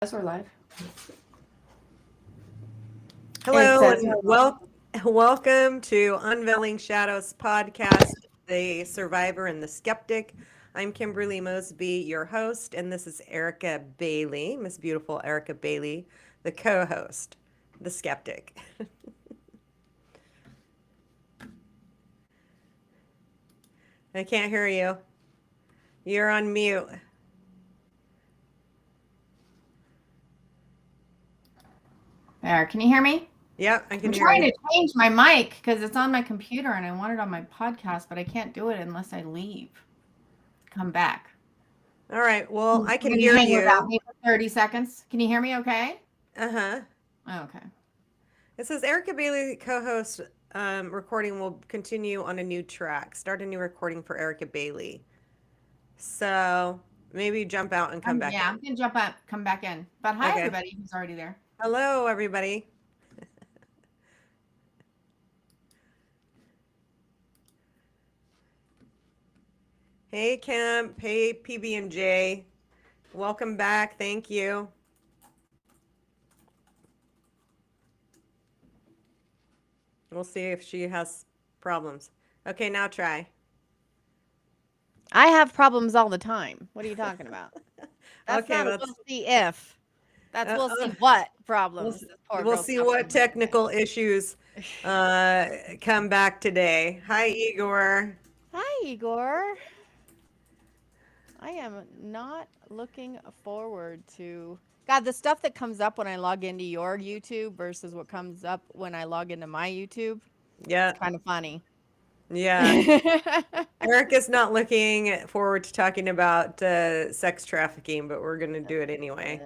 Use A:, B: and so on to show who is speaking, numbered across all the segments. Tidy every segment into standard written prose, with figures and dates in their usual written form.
A: Yes, we're live.
B: Hello and welcome to Unveiling Shadows podcast, The Survivor and the Skeptic. I'm Kimberly Mosby, your host, and this is Erica Bailey, Miss Beautiful Erica Bailey, the co-host, The Skeptic. I can't hear you. You're on mute.
A: There, can you hear me?
B: Yep, I can
A: I'm
B: hear
A: trying
B: you.
A: to change my mic because it's on my computer and I want it on my podcast, but I can't do it unless I leave. Come back.
B: All right, well, I can
A: Can
B: hear
A: hang
B: you.
A: without me for 30 seconds. Can you hear me okay?
B: Uh-huh.
A: Oh, okay.
B: It says Erica Bailey, co-host, recording will continue on a new track. Start a new recording for Erica Bailey. So maybe jump out and come back in.
A: Yeah, I'm going to jump up, come back in. But hi,
B: Okay.
A: everybody who's already there.
B: Hello, everybody. Hey, Kemp. Hey, PB&J. Welcome back. Thank you. We'll see if she has problems. Okay, now try.
C: I have problems all the time. What are you talking about? That's
B: Okay,
C: not we'll see if. That's we'll see what problems.
B: We'll see what technical issues come back today. Hi, Igor.
C: Hi, Igor. I am not looking forward to... God, the stuff that comes up when I log into your YouTube versus what comes up when I log into my YouTube.
B: Yeah.
C: It's kind of funny.
B: Yeah. Erica's not looking forward to talking about sex trafficking, but we're going to do it anyway.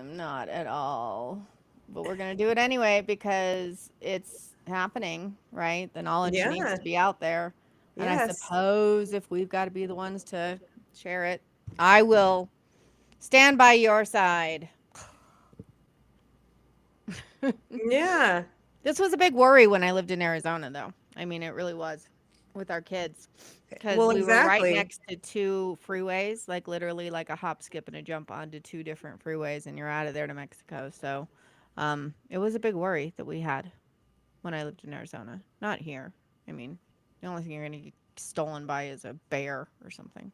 C: Not at all. But we're going to do it anyway because it's happening, right? The knowledge needs to be out there. And I suppose if we've got to be the ones to share it, I will stand by your side.
B: Yeah.
C: This was a big worry when I lived in Arizona, though. I mean, it really was with our kids. Because we were right next to two freeways, like literally like a hop, skip, and a jump onto two different freeways, and you're out of there to Mexico. So it was a big worry that we had when I lived in Arizona. Not here. I mean, the only thing you're going to get stolen by is a bear or something.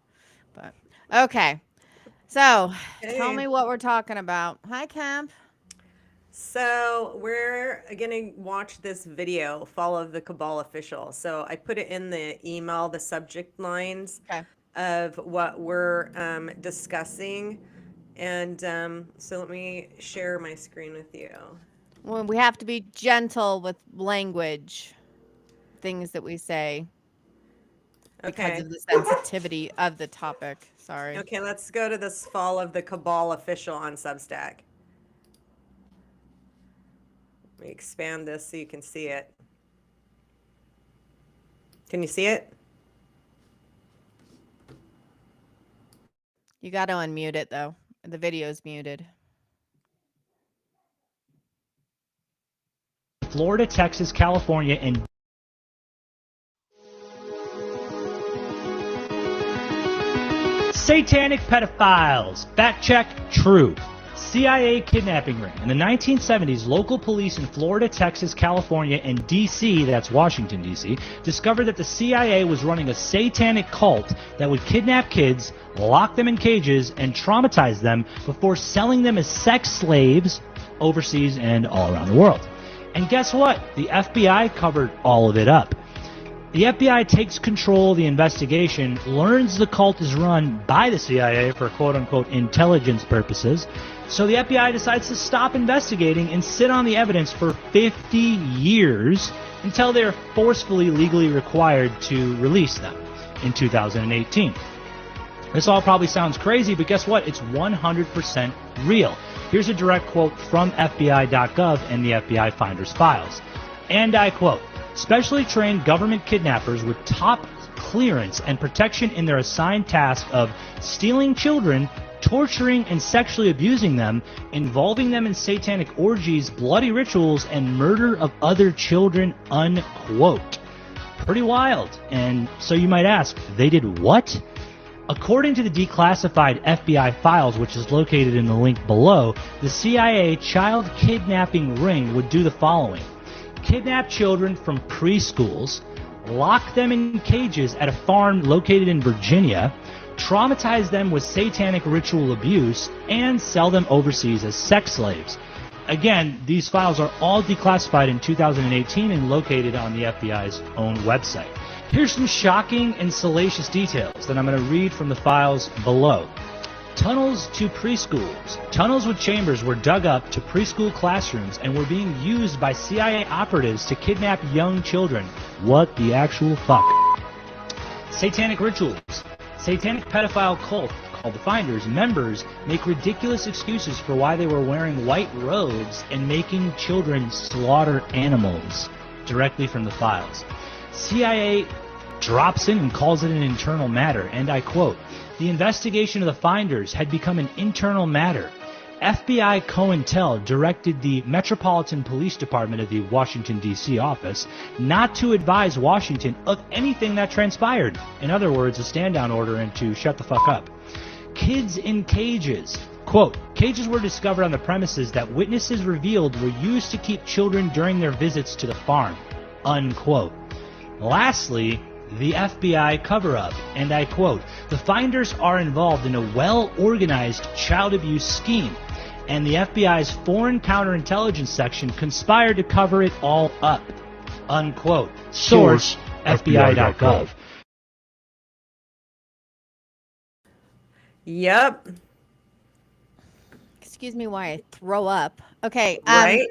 C: But okay. So tell me what we're talking about. Hi, Camp.
B: So we're going to watch this video, Fall of the Cabal Official. So I put it in the email, the subject lines of what we're discussing. And so let me share my screen with you.
C: Well, we have to be gentle with language, things that we say. Because of the sensitivity of the topic. Sorry.
B: Okay, let's go to this Fall of the Cabal Official on Substack. Let me expand this so you can see it. Can you see it?
C: You got to unmute it, though. The video's muted.
D: Florida, Texas, California, and satanic pedophiles. Fact check, true. CIA kidnapping ring. In the 1970s, local police in Florida, Texas, California, and D.C., that's Washington, D.C., discovered that the CIA was running a satanic cult that would kidnap kids, lock them in cages, and traumatize them before selling them as sex slaves overseas and all around the world. And guess what? The FBI covered all of it up. The FBI takes control of the investigation, learns the cult is run by the CIA for quote-unquote intelligence purposes, so the FBI decides to stop investigating and sit on the evidence for 50 years until they're forcefully legally required to release them in 2018. This all probably sounds crazy, but guess what? It's 100% real. Here's a direct quote from FBI.gov and the FBI Finder's Files. And I quote, "Specially trained government kidnappers with top clearance and protection in their assigned task of stealing children, torturing and sexually abusing them, involving them in satanic orgies, bloody rituals, and murder of other children," unquote. Pretty wild. And so you might ask, they did what? According to the declassified FBI files, which is located in the link below, the CIA child kidnapping ring would do the following. Kidnap children from preschools, lock them in cages at a farm located in Virginia, traumatize them with satanic ritual abuse, and sell them overseas as sex slaves. Again, these files are all declassified in 2018 and located on the FBI's own website. Here's some shocking and salacious details that I'm going to read from the files below. Tunnels to preschools. Tunnels with chambers were dug up to preschool classrooms and were being used by CIA operatives to kidnap young children. What the actual fuck? Satanic rituals. Satanic pedophile cult called the Finders members make ridiculous excuses for why they were wearing white robes and making children slaughter animals. Directly from the files. CIA drops in and calls it an internal matter, and I quote, "The investigation of the Finders had become an internal matter. FBI COINTEL directed the Metropolitan Police Department of the Washington, D.C. office not to advise Washington of anything that transpired." In other words, a stand-down order and to shut the fuck up. Kids in cages. Quote, "Cages were discovered on the premises that witnesses revealed were used to keep children during their visits to the farm." Unquote. Lastly, the FBI cover-up, and I quote, "The Finders are involved in a well-organized child abuse scheme, and the FBI's Foreign Counterintelligence Section conspired to cover it all up." Unquote. Source, FBI.gov.
B: Yep.
C: Excuse me why I throw up. Okay.
B: Right?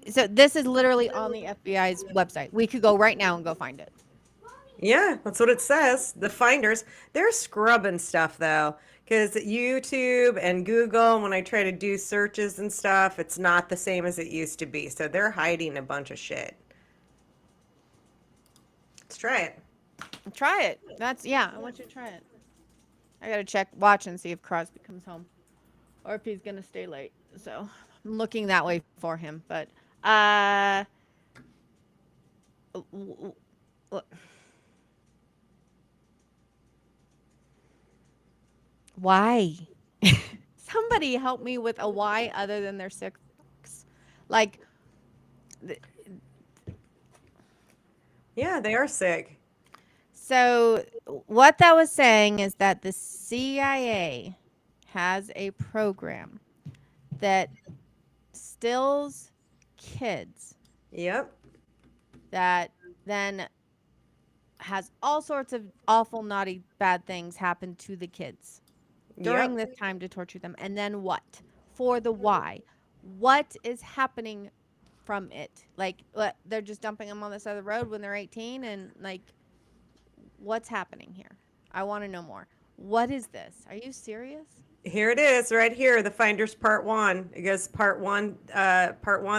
C: So this is literally on the FBI's website. We could go right now and go find it.
B: Yeah, that's what it says. The Finders, they're scrubbing stuff though, because YouTube and Google, when I try to do searches and stuff, it's not the same as it used to be. So they're hiding a bunch of shit. Let's try it.
C: Try it. I want you to try it. I gotta watch and see if Crosby comes home, or if he's gonna stay late. So I'm looking that way for him. But why? Somebody help me with a why other than they're sick. Like,
B: yeah, they are sick.
C: So what that was saying is that the CIA has a program that stills kids.
B: Yep.
C: That then has all sorts of awful, naughty, bad things happen to the kids during this time to torture them. And then what? For the why. What is happening from it? Like, what, they're just dumping them on the side of the road when they're 18 and like, what's happening here? I want to know more. What is this? Are you serious?
B: Here it is, right here. The Finders Part 1. It goes Part 1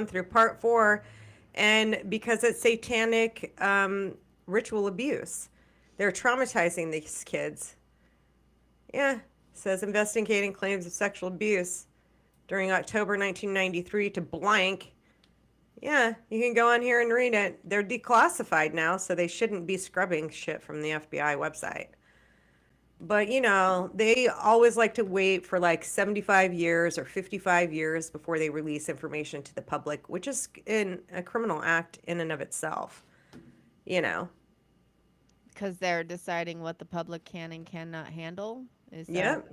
B: through Part 4. And because it's satanic ritual abuse, they're traumatizing these kids. Yeah. It says investigating claims of sexual abuse during October 1993 to blank. Yeah, you can go on here and read it. They're declassified now, so they shouldn't be scrubbing shit from the FBI website. But, you know, they always like to wait for like 75 years or 55 years before they release information to the public, which is a criminal act in and of itself, you know.
C: Because they're deciding what the public can and cannot handle?
B: Yep.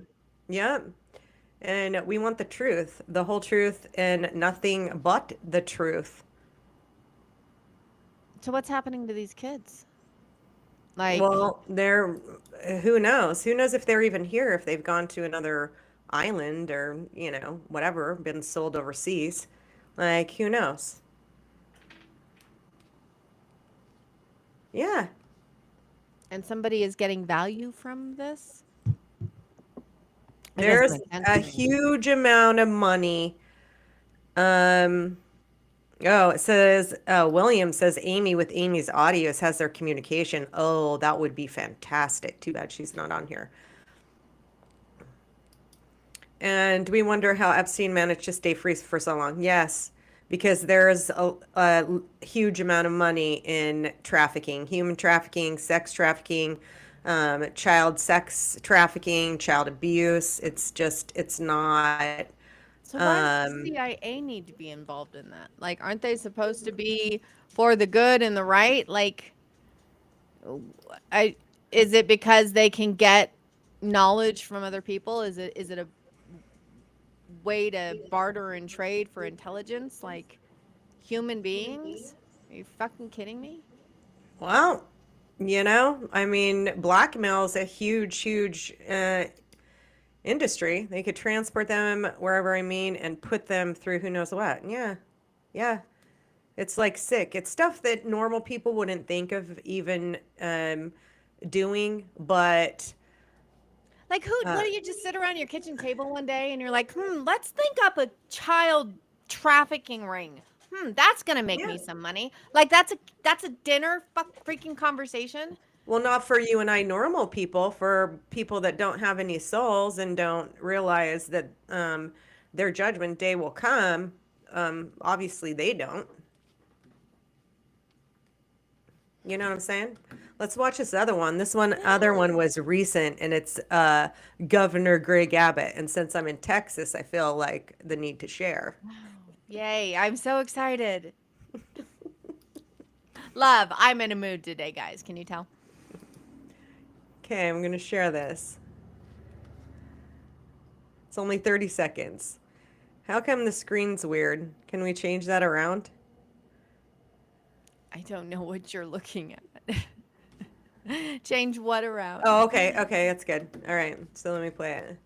B: And we want the truth, the whole truth, and nothing but the truth.
C: So what's happening to these kids? Like,
B: well, who knows? Who knows if they're even here, if they've gone to another island or, you know, whatever, been sold overseas. Like, who knows? Yeah.
C: And somebody is getting value from this?
B: There's a huge amount of money. It says, William says Amy with Amy's Audios has their communication. Oh, that would be fantastic. Too bad she's not on here. And we wonder how Epstein managed to stay free for so long. Yes, because there's a huge amount of money in trafficking, human trafficking, sex trafficking, child sex trafficking, child abuse. It's not.
C: So why does the CIA need to be involved in that? Like, aren't they supposed to be for the good and the right? Like, is it because they can get knowledge from other people? Is it a way to barter and trade for intelligence, like human beings? Are you fucking kidding me?
B: Well, I mean, blackmail is a huge industry. They could transport them wherever, and put them through who knows what. Yeah. It's like sick. It's stuff that normal people wouldn't think of even doing, but
C: like what do you just sit around your kitchen table one day and you're like, let's think up a child trafficking ring. That's gonna make me some money. Like that's a dinner freaking conversation.
B: Well, not for you and I normal people, for people that don't have any souls and don't realize that their judgment day will come. Obviously they don't. You know what I'm saying? Let's watch this other one. Other one was recent, and it's Governor Greg Abbott. And since I'm in Texas, I feel like the need to share.
C: Yay, I'm so excited. Love, I'm in a mood today, guys. Can you tell?
B: Okay, I'm going to share this. It's only 30 seconds. How come the screen's weird? Can we change that around?
C: I don't know what you're looking at. Change what around?
B: Oh, okay, that's good. All right, so let me play it.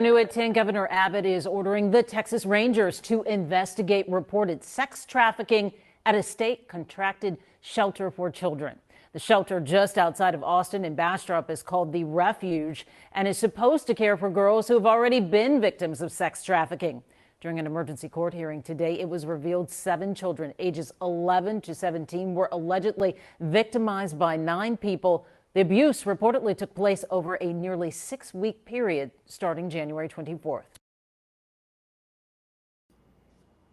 E: New at 10, Governor Abbott is ordering the Texas Rangers to investigate reported sex trafficking at a state-contracted shelter for children. The shelter just outside of Austin in Bastrop is called The Refuge and is supposed to care for girls who have already been victims of sex trafficking. During an emergency court hearing today, it was revealed 7 children ages 11 to 17 were allegedly victimized by 9 people. The abuse reportedly took place over a nearly 6-week period starting January 24th.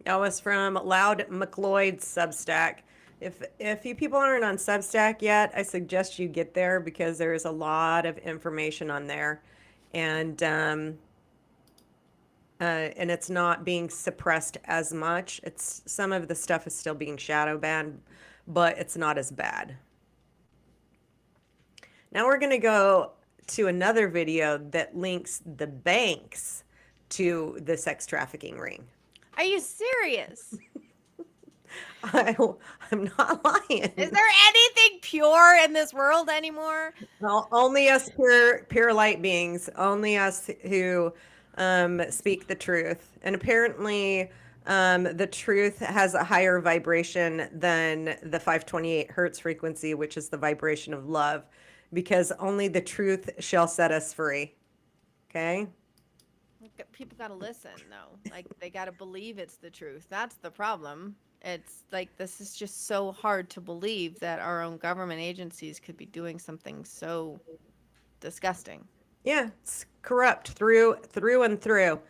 B: That was from Loud McLeod's Substack. If you people aren't on Substack yet, I suggest you get there because there is a lot of information on there, and it's not being suppressed as much. Some of the stuff is still being shadow banned, but it's not as bad. Now we're going to go to another video that links the banks to the sex trafficking ring.
C: Are you serious?
B: I'm not lying.
C: Is there anything pure in this world anymore?
B: Well, only us pure light beings, only us who speak the truth. And apparently the truth has a higher vibration than the 528 hertz frequency, which is the vibration of love, because only the truth shall set us free. Okay?
C: People got to listen, though. Like, they got to believe it's the truth. That's the problem. It's like, this is just so hard to believe that our own government agencies could be doing something so disgusting.
B: Yeah, it's corrupt through and through.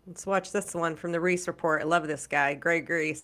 B: Let's watch this one from the Reese Report. I love this guy, Greg Reese.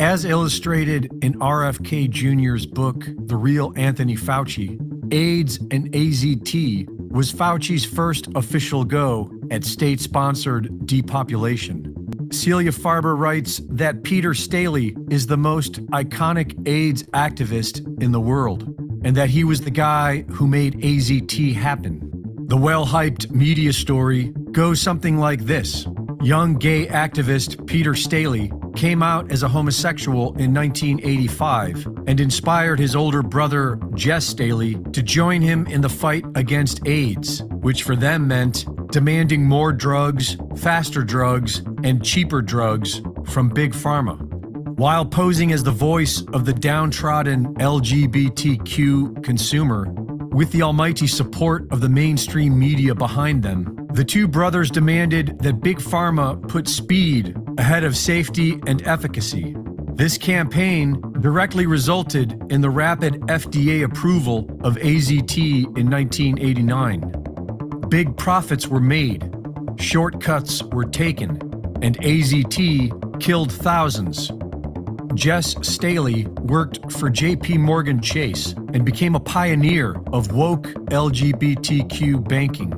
F: As illustrated in RFK Jr.'s book, The Real Anthony Fauci, AIDS and AZT was Fauci's first official go at state-sponsored depopulation. Celia Farber writes that Peter Staley is the most iconic AIDS activist in the world, and that he was the guy who made AZT happen. The well-hyped media story goes something like this. Young gay activist Peter Staley came out as a homosexual in 1985 and inspired his older brother, Jess Staley, to join him in the fight against AIDS, which for them meant demanding more drugs, faster drugs, and cheaper drugs from Big Pharma. While posing as the voice of the downtrodden LGBTQ consumer, with the almighty support of the mainstream media behind them, the two brothers demanded that Big Pharma put speed ahead of safety and efficacy. This campaign directly resulted in the rapid FDA approval of AZT in 1989. Big profits were made, shortcuts were taken, and AZT killed thousands. Jess Staley worked for J.P. Morgan Chase and became a pioneer of woke LGBTQ banking.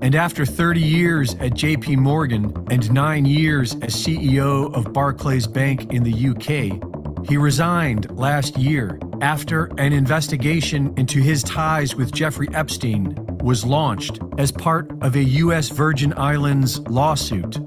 F: And after 30 years at J.P. Morgan and 9 years as CEO of Barclays Bank in the UK, he resigned last year after an investigation into his ties with Jeffrey Epstein was launched as part of a U.S. Virgin Islands lawsuit.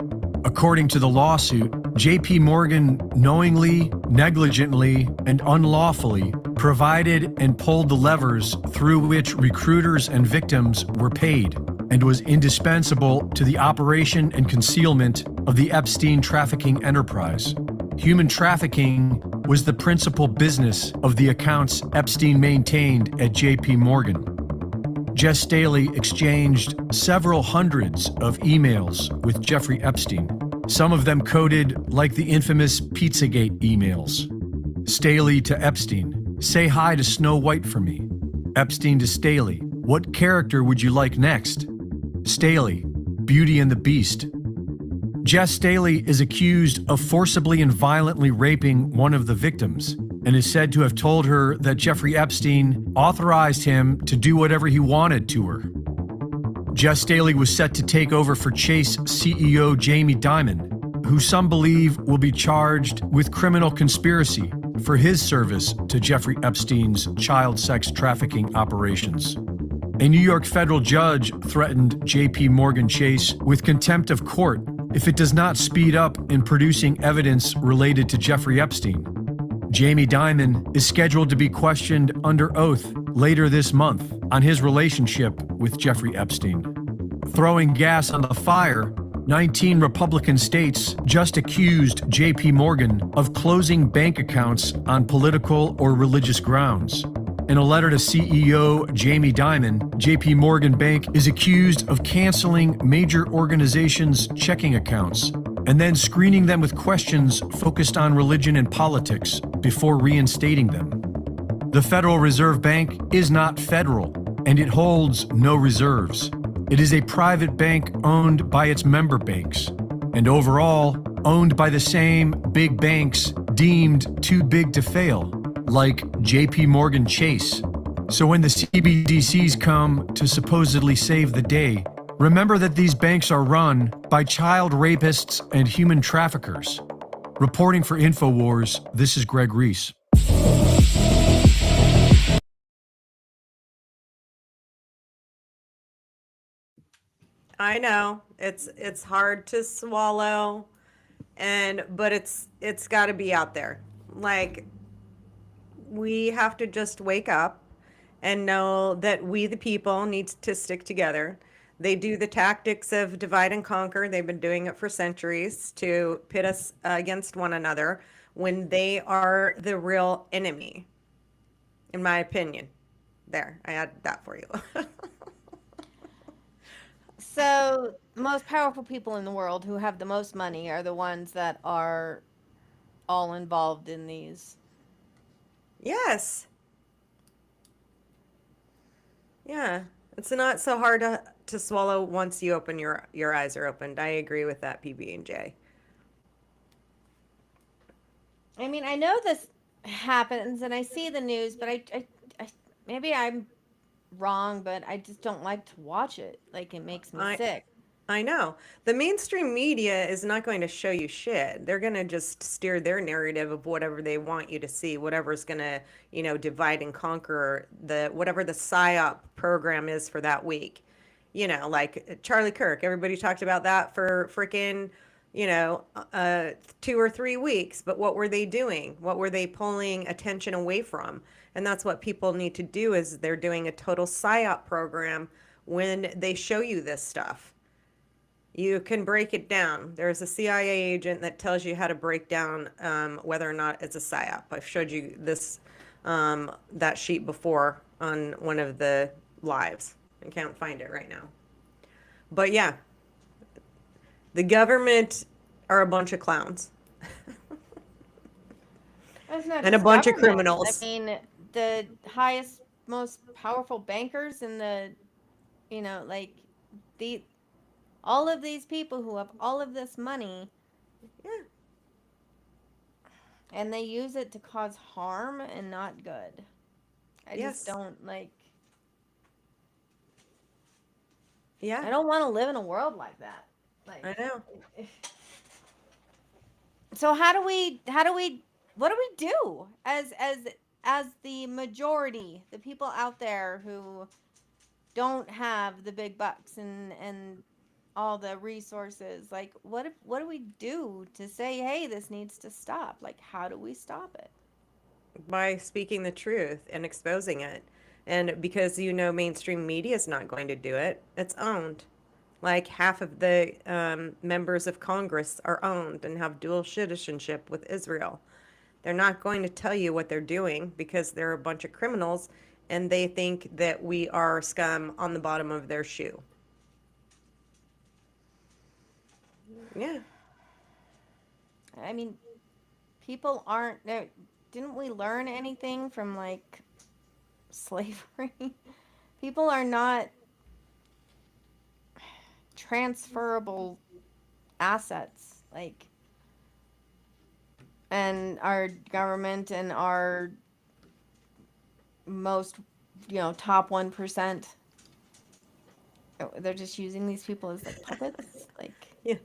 F: According to the lawsuit, J.P. Morgan knowingly, negligently, and unlawfully provided and pulled the levers through which recruiters and victims were paid, and was indispensable to the operation and concealment of the Epstein trafficking enterprise. Human trafficking was the principal business of the accounts Epstein maintained at J.P. Morgan. Jess Staley exchanged several hundreds of emails with Jeffrey Epstein, some of them coded like the infamous Pizzagate emails. Staley to Epstein, say hi to Snow White for me. Epstein to Staley, what character would you like next? Staley, Beauty and the Beast. Jess Staley is accused of forcibly and violently raping one of the victims, and is said to have told her that Jeffrey Epstein authorized him to do whatever he wanted to her. Jess Staley was set to take over for Chase CEO Jamie Dimon, who some believe will be charged with criminal conspiracy for his service to Jeffrey Epstein's child sex trafficking operations. A New York federal judge threatened J.P. Morgan Chase with contempt of court if it does not speed up in producing evidence related to Jeffrey Epstein. Jamie Dimon is scheduled to be questioned under oath later this month on his relationship with Jeffrey Epstein. Throwing gas on the fire, 19 Republican states just accused J.P. Morgan of closing bank accounts on political or religious grounds. In a letter to CEO Jamie Dimon, J.P. Morgan Bank is accused of canceling major organizations' checking accounts and then screening them with questions focused on religion and politics before reinstating them. The Federal Reserve Bank is not federal, and it holds no reserves. It is a private bank owned by its member banks, and overall owned by the same big banks deemed too big to fail, like J.P. Morgan Chase. So when the CBDCs come to supposedly save the day, remember that these banks are run by child rapists and human traffickers. Reporting for InfoWars, this is Greg Reese.
B: I know it's hard to swallow, but it's got to be out there. Like, we have to just wake up and know that we the people need to stick together. They do the tactics of divide and conquer. They've been doing it for centuries to pit us against one another when they are the real enemy, in my opinion. There, I added that for you.
C: So the most powerful people in the world who have the most money are the ones that are all involved in these.
B: Yes. Yeah. It's not so hard to swallow once you open your eyes are opened. I agree with that, PB&J.
C: I mean, I know this happens and I see the news, but I maybe I'm wrong, but I just don't like to watch it. Like, it makes me sick.
B: I know. The mainstream media is not going to show you shit. They're going to just steer their narrative of whatever they want you to see, whatever's going to, divide and conquer whatever the PSYOP program is for that week. Like Charlie Kirk, everybody talked about that for freaking, 2 or 3 weeks. But what were they doing? What were they pulling attention away from? And that's what people need to do, is they're doing a total PSYOP program when they show you this stuff. You can break it down. There's a CIA agent that tells you how to break down whether or not it's a PSYOP. I've showed you this that sheet before on one of the lives. I can't find it right now. But yeah, the government are a bunch of clowns. and a bunch of criminals.
C: I mean, the highest, most powerful bankers in the, like all of these people who have all of this money.
B: Yeah.
C: And they use it to cause harm and not good. I just don't like.
B: Yeah.
C: I don't want to live in a world like that. Like,
B: I know.
C: So what do we do as the majority, the people out there who don't have the big bucks and all the resources? Like, what do we do to say, hey, this needs to stop? Like, how do we stop it?
B: By speaking the truth and exposing it. And because mainstream media is not going to do it, it's owned. Like half of the members of Congress are owned and have dual citizenship with Israel. They're not going to tell you what they're doing because they're a bunch of criminals and they think that we are scum on the bottom of their shoe. Yeah.
C: I mean, people aren't. Didn't we learn anything from like slavery? People are not transferable assets, like, and our government and our most, top 1%, they're just using these people as like puppets. Like,
B: yeah.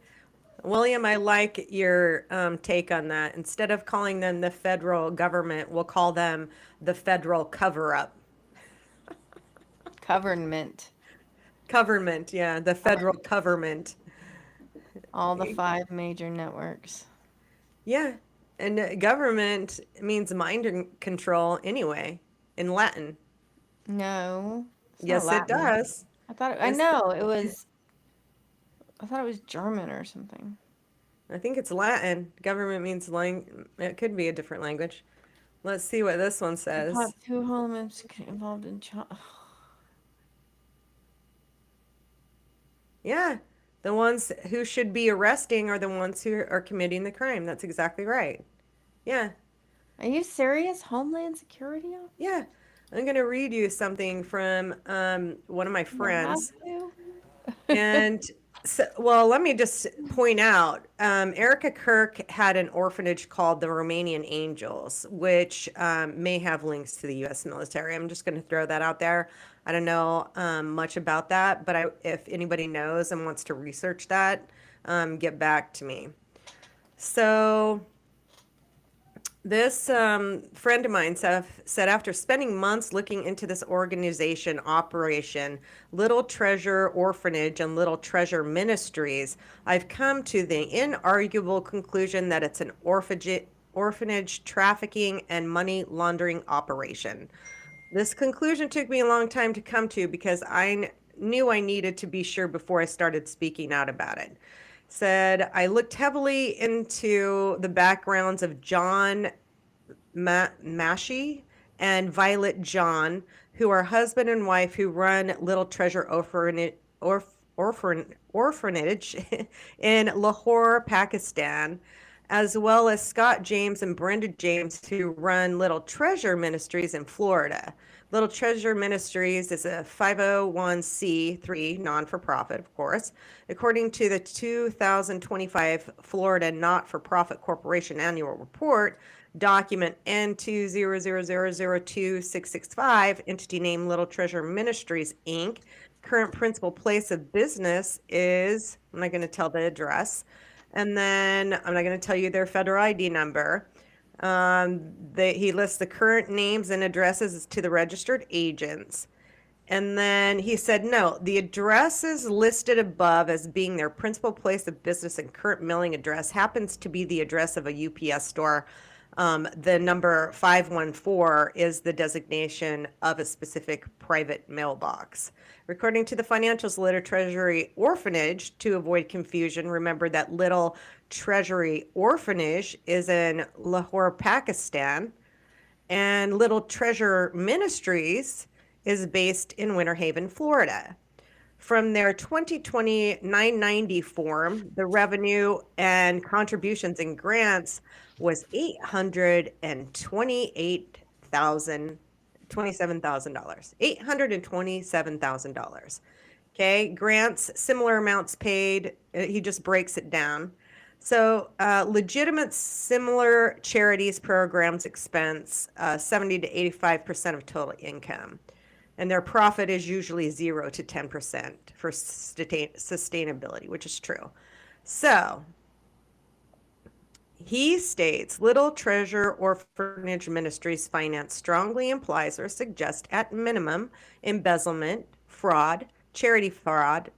B: William, I like your take on that. Instead of calling them the federal government, we'll call them the federal cover-up.
C: Government,
B: yeah, the federal government.
C: All the 5 major networks.
B: Yeah, and government means mind control anyway, in Latin.
C: No.
B: Yes, it does.
C: I thought I thought it was German or something.
B: I think it's Latin. Government means it could be a different language. Let's see what this one says.
C: 2 elements involved in
B: Yeah, the ones who should be arresting are the ones who are committing the crime. That's exactly right. Yeah.
C: Are you serious? Homeland Security?
B: Yeah. I'm going to read you something from one of my friends. And so, well, let me just point out, Erica Kirk had an orphanage called the Romanian Angels, which may have links to the U.S. military. I'm just going to throw that out there. I don't know much about that, but if anybody knows and wants to research that, get back to me. So this friend of mine said after spending months looking into this organization operation, Little Treasure Orphanage and Little Treasure Ministries, I've come to the inarguable conclusion that it's an orphanage trafficking and money laundering operation. This conclusion took me a long time to come to because I knew I needed to be sure before I started speaking out about it. Said, I looked heavily into the backgrounds of John Mashi and Violet John, who are husband and wife who run Little Treasure Orphanage in Lahore, Pakistan, as well as Scott James and Brenda James, who run Little Treasure Ministries in Florida. Little Treasure Ministries is a 501c3 non-for-profit, of course. According to the 2025 Florida Not-for-Profit Corporation Annual Report, document N200002665, entity name Little Treasure Ministries, Inc. Current principal place of business is, I'm not going to tell the address, and then I'm not going to tell you their federal ID number. He lists the current names and addresses to the registered agents. And then he said, no, the addresses listed above as being their principal place of business and current mailing address happens to be the address of a UPS store. The number 514 is the designation of a specific private mailbox. According to the financials, Little Treasury Orphanage, to avoid confusion, remember that Little Treasury Orphanage is in Lahore, Pakistan, and Little Treasure Ministries is based in Winter Haven, Florida. From their 2020 990 form, the revenue and contributions and grants was $827,000. $827,000. Okay, grants, similar amounts paid. He just breaks it down. So legitimate similar charities programs expense 70 to 85% of total income. And their profit is usually 0 to 10% for sustainability, which is true. So he states, Little Treasure Orphanage Ministries finance strongly implies or suggests at minimum embezzlement, fraud, charity fraud,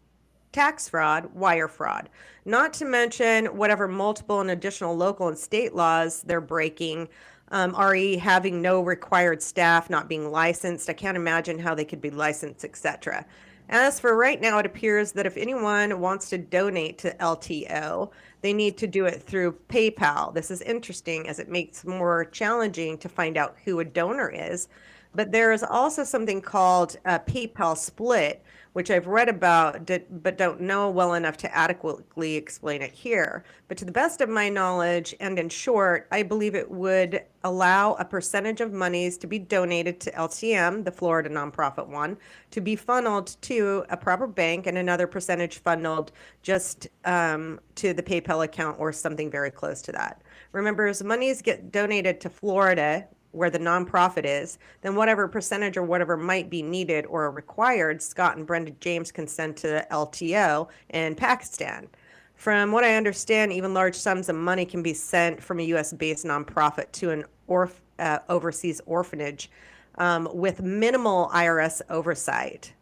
B: tax fraud, wire fraud, not to mention whatever multiple and additional local and state laws they're breaking, RE having no required staff, not being licensed. I can't imagine how they could be licensed, etc. As for right now, it appears that if anyone wants to donate to LTO, they need to do it through PayPal. This is interesting as it makes it more challenging to find out who a donor is. But there is also something called a PayPal split, which I've read about, but don't know well enough to adequately explain it here. But to the best of my knowledge, and in short, I believe it would allow a percentage of monies to be donated to LTM, the Florida nonprofit one, to be funneled to a proper bank, and another percentage funneled just to the PayPal account or something very close to that. Remember, as monies get donated to Florida, where the nonprofit is, then whatever percentage or whatever might be needed or required, Scott and Brenda James can send to LTO in Pakistan. From what I understand, even large sums of money can be sent from a U.S.-based nonprofit to an overseas orphanage with minimal IRS oversight.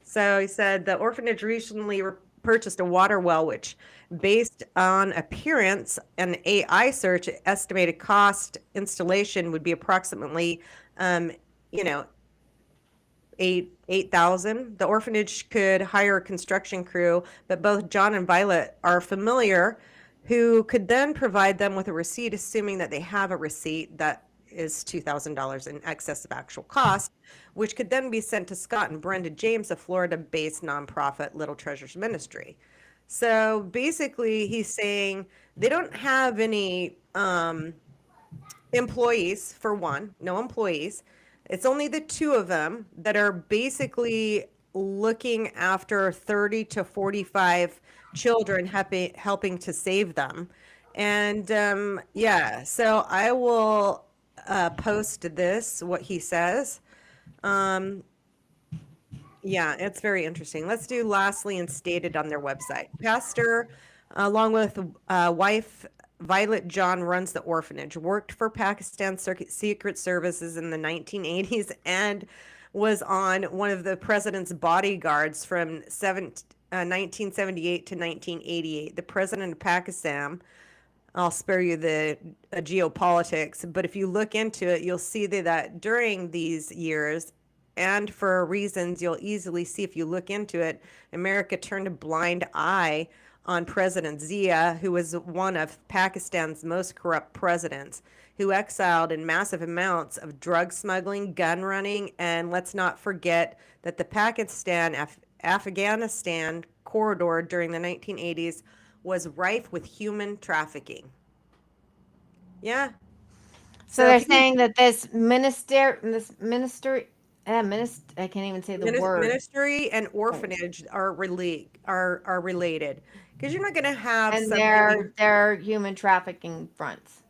B: So he said the orphanage recently purchased a water well, which, based on appearance and AI search, estimated cost installation would be approximately, $8,000. The orphanage could hire a construction crew, but both John and Violet are familiar, who could then provide them with a receipt, assuming that they have a receipt that is $2,000 in excess of actual cost, which could then be sent to Scott and Brenda James, a Florida-based nonprofit Little Treasures Ministry. So basically, he's saying they don't have any employees, for one, no employees. It's only the two of them that are basically looking after 30 to 45 children, helping to save them. And so I will post this, what he says. It's very interesting. Let's do lastly and stated on their website. Pastor, along with wife Violet John, runs the orphanage, worked for Pakistan Secret Services in the 1980s, and was on one of the president's bodyguards from 1978 to 1988. The president of Pakistan, I'll spare you the geopolitics, but if you look into it, you'll see that during these years, and for reasons you'll easily see if you look into it, America turned a blind eye on President Zia, who was one of Pakistan's most corrupt presidents, who exiled in massive amounts of drug smuggling, gun running, and let's not forget that the Pakistan-Afghanistan corridor during the 1980s was rife with human trafficking. Yeah.
C: So they're saying that this ministry, I can't even say the word.
B: Ministry and orphanage are related, because you're not going to have.
C: And they're human trafficking fronts.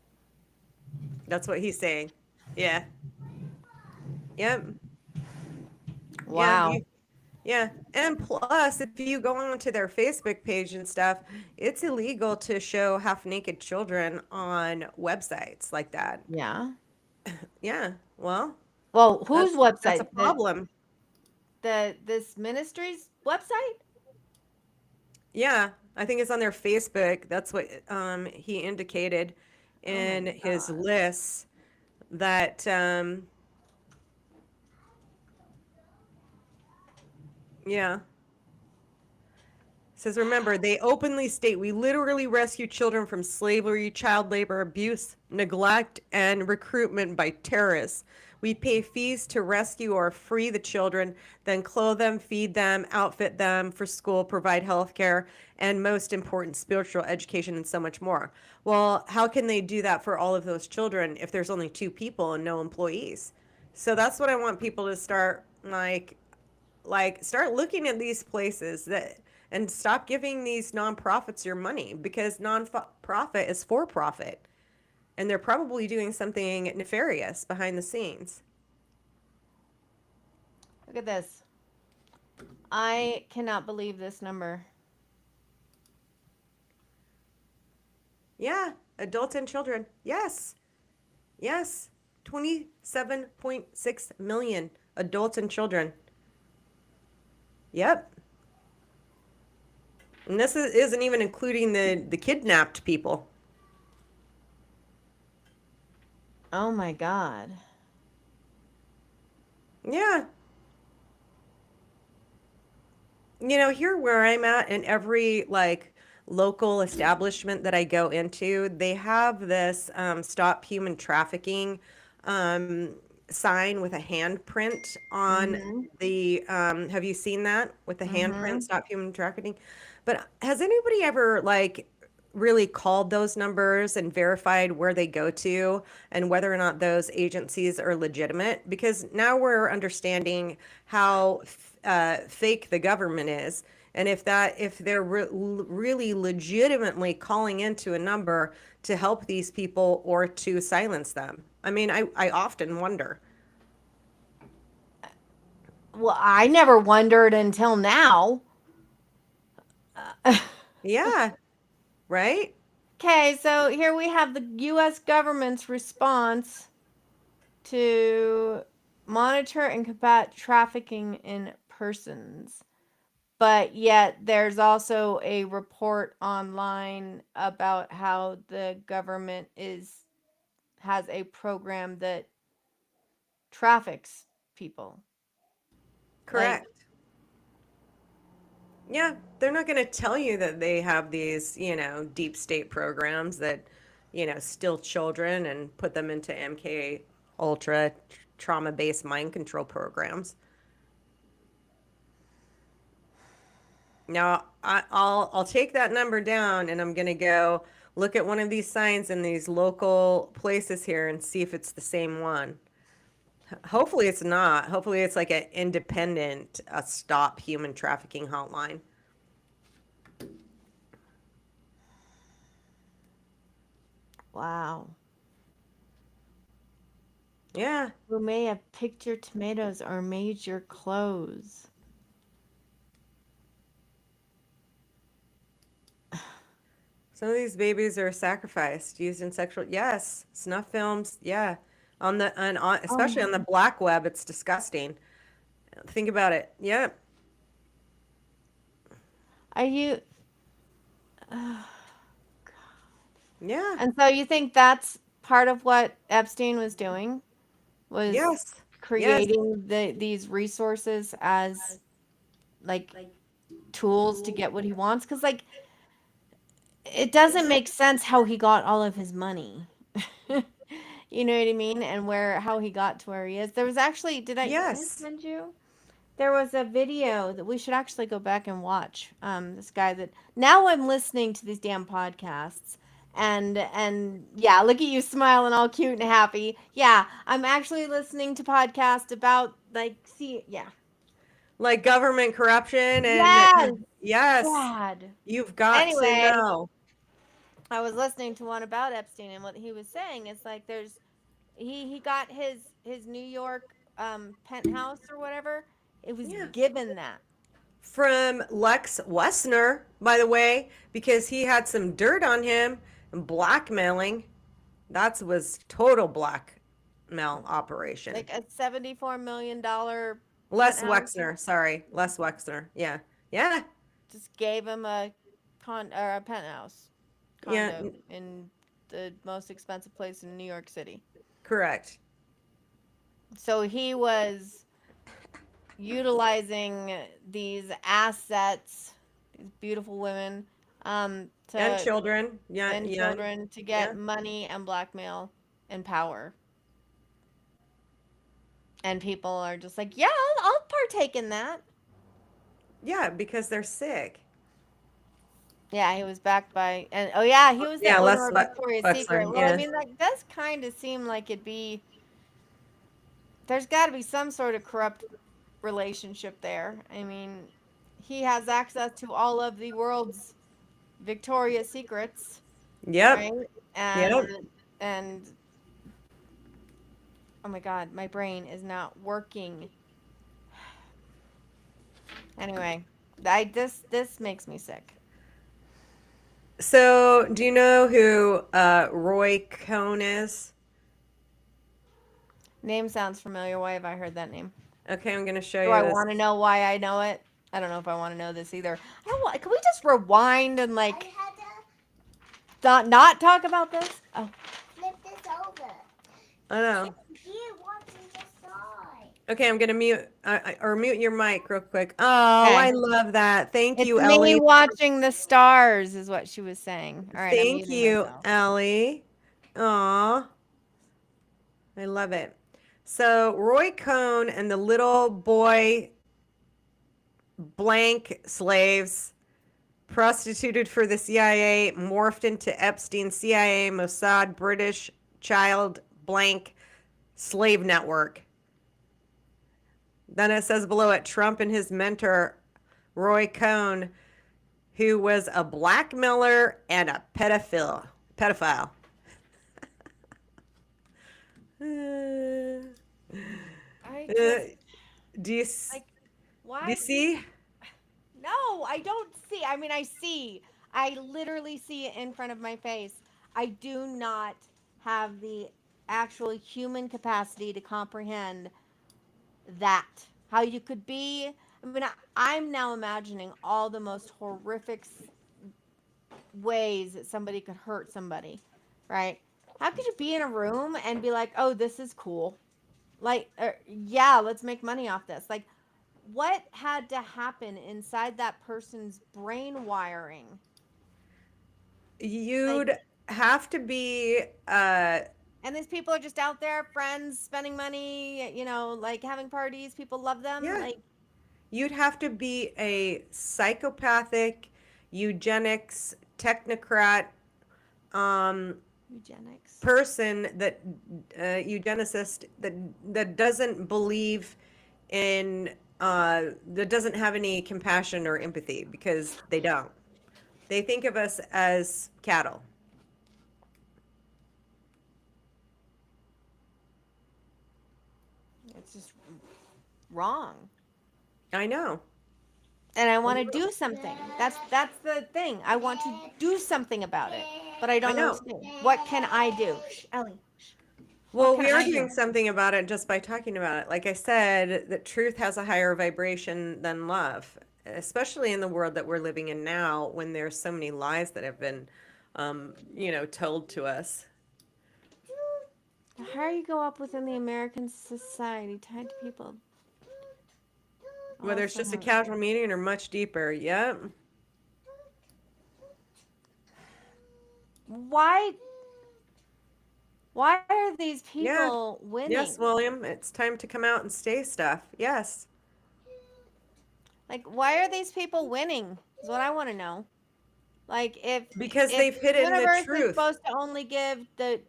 B: That's what he's saying. Yeah. Yep.
C: Wow.
B: Yeah. And plus, if you go onto their Facebook page and stuff, it's illegal to show half-naked children on websites like that.
C: Yeah.
B: Yeah. Well,
C: whose website?
B: That's a problem.
C: This ministry's website?
B: Yeah, I think it's on their Facebook. That's what he indicated in his lists, that yeah. It says, remember, they openly state, we literally rescue children from slavery, child labor, abuse, neglect, and recruitment by terrorists. We pay fees to rescue or free the children, then clothe them, feed them, outfit them for school, provide health care, and most important, spiritual education, and so much more. Well, how can they do that for all of those children if there's only 2 people and no employees? So that's what I want people to start start looking at these places and stop giving these nonprofits your money, because nonprofit is for profit. And they're probably doing something nefarious behind the scenes.
C: Look at this. I cannot believe this number.
B: Yeah, adults and children. Yes. Yes. 27.6 million adults and children. Yep. And this isn't even including the kidnapped people.
C: Oh my God.
B: Yeah. Here where I'm at, in every local establishment that I go into, they have this Stop Human Trafficking sign with a handprint on the, have you seen that with the handprint, Stop Human Trafficking? But has anybody ever really called those numbers and verified where they go to and whether or not those agencies are legitimate? Because now we're understanding how fake the government is. And if they're really legitimately calling into a number to help these people or to silence them. I mean, I often wonder.
C: Well, I never wondered until now.
B: Yeah, right?
C: Okay, so here we have the U.S. government's response to monitor and combat trafficking in persons. But yet there's also a report online about how the government has a program that traffics people.
B: Correct. Yeah, they're not going to tell you that they have these, deep state programs that, steal children and put them into MK Ultra trauma-based mind control programs. Now, I'll take that number down, and I'm going to go look at one of these signs in these local places here and see if it's the same one. Hopefully it's not. Hopefully it's like an independent Stop Human Trafficking hotline.
C: Wow.
B: Yeah.
C: Who may have picked your tomatoes or made your clothes.
B: Some of these babies are sacrificed, used in sexual. Yes, snuff films. Yeah, especially on the black web, it's disgusting. Think about it. Yeah.
C: Are you? Oh, God.
B: Yeah.
C: And so you think that's part of what Epstein was doing? Was
B: yes.
C: creating these resources as tools to get what he wants? Because it doesn't make sense how he got all of his money. You know what I mean? And how he got to where he is. There was actually, did I send you? There was a video that we should actually go back and watch. This guy that now I'm listening to these damn podcasts. And yeah, look at you smiling all cute and happy. Yeah, I'm actually listening to podcasts about
B: like government corruption
C: and
B: yes.
C: God.
B: You've got to know.
C: I was listening to one about Epstein, and what he was saying is he got his New York penthouse or whatever. It was given that
B: from Lex Wessner, by the way, because he had some dirt on him and blackmailing. That was total blackmail operation.
C: Like a $74 million.
B: Les Wexner, sorry, Les Wexner. Yeah.
C: Just gave him a penthouse condo in the most expensive place in New York City.
B: Correct.
C: So he was utilizing these assets, these beautiful women,
B: and children,
C: children to get money and blackmail and power. And people are just like, yeah, I'll partake in that.
B: Yeah, because they're sick.
C: Yeah, he was backed by, and oh yeah, he was the owner of Victoria's Secret. Well, I mean, that does kind of seem like it'd be. There's got to be some sort of corrupt relationship there. I mean, he has access to all of the world's Victoria's Secrets.
B: Yep.
C: Right?
B: And
C: oh my God, my brain is not working. Anyway, this makes me sick.
B: So, do you know who Roy Cohn is?
C: Name sounds familiar. Why have I heard that name?
B: Okay, I'm going to show you.
C: Do I want to know why I know it? I don't know if I want to know this either. I don't want. Can we just rewind and like not talk about this? Oh,
G: flip this over.
B: I know.
G: Here, watching the side.
B: Okay, I'm gonna mute or mute your mic real quick. Oh,
C: okay.
B: I love that. Thank you,
C: me
B: Ellie.
C: Watching the stars is what she was saying. All right,
B: thank you, Ellie. Aw, I love it. So Roy Cohn and the little boy blank slaves prostituted for the CIA, morphed into Epstein, CIA, Mossad, British child blank slave network. Then it says below it, Trump and his mentor, Roy Cohn, who was a blackmailer and a pedophile. Do you see?
C: No, I don't see. I mean, I see. I literally see it in front of my face. I do not have the actual human capacity to comprehend that. How you could be. I mean, I'm now imagining all the most horrific ways that somebody could hurt somebody, right? How could you be in a room and be like, oh, this is cool? Like, yeah, let's make money off this. Like, what had to happen inside that person's brain wiring?
B: You'd have to be
C: and these people are just out there, friends, spending money, you know, like having parties, people love them.
B: Yeah.
C: Like,
B: you'd have to be a psychopathic eugenics technocrat
C: eugenics
B: person that eugenicist that doesn't believe in that doesn't have any compassion or empathy, because they don't. They think of us as cattle.
C: It's just wrong.
B: I know.
C: And I want to do something. That's the thing. I want to do something about it, but I don't know what to do. What can I do? Shh, Ellie.
B: Well, we are doing something about it just by talking about it. Like I said, that truth has a higher vibration than love, especially in the world that we're living in now, when there's so many lies that have been, told to us.
C: How do you go up within the American society tied to people?
B: Whether it's just a casual meeting or much deeper. Yep.
C: Why are these people winning?
B: Yes, William, it's time to come out and say stuff. Yes.
C: Like, why are these people winning? Is what I want to know. Like,
B: because they've hidden the truth.
C: Is supposed to only give the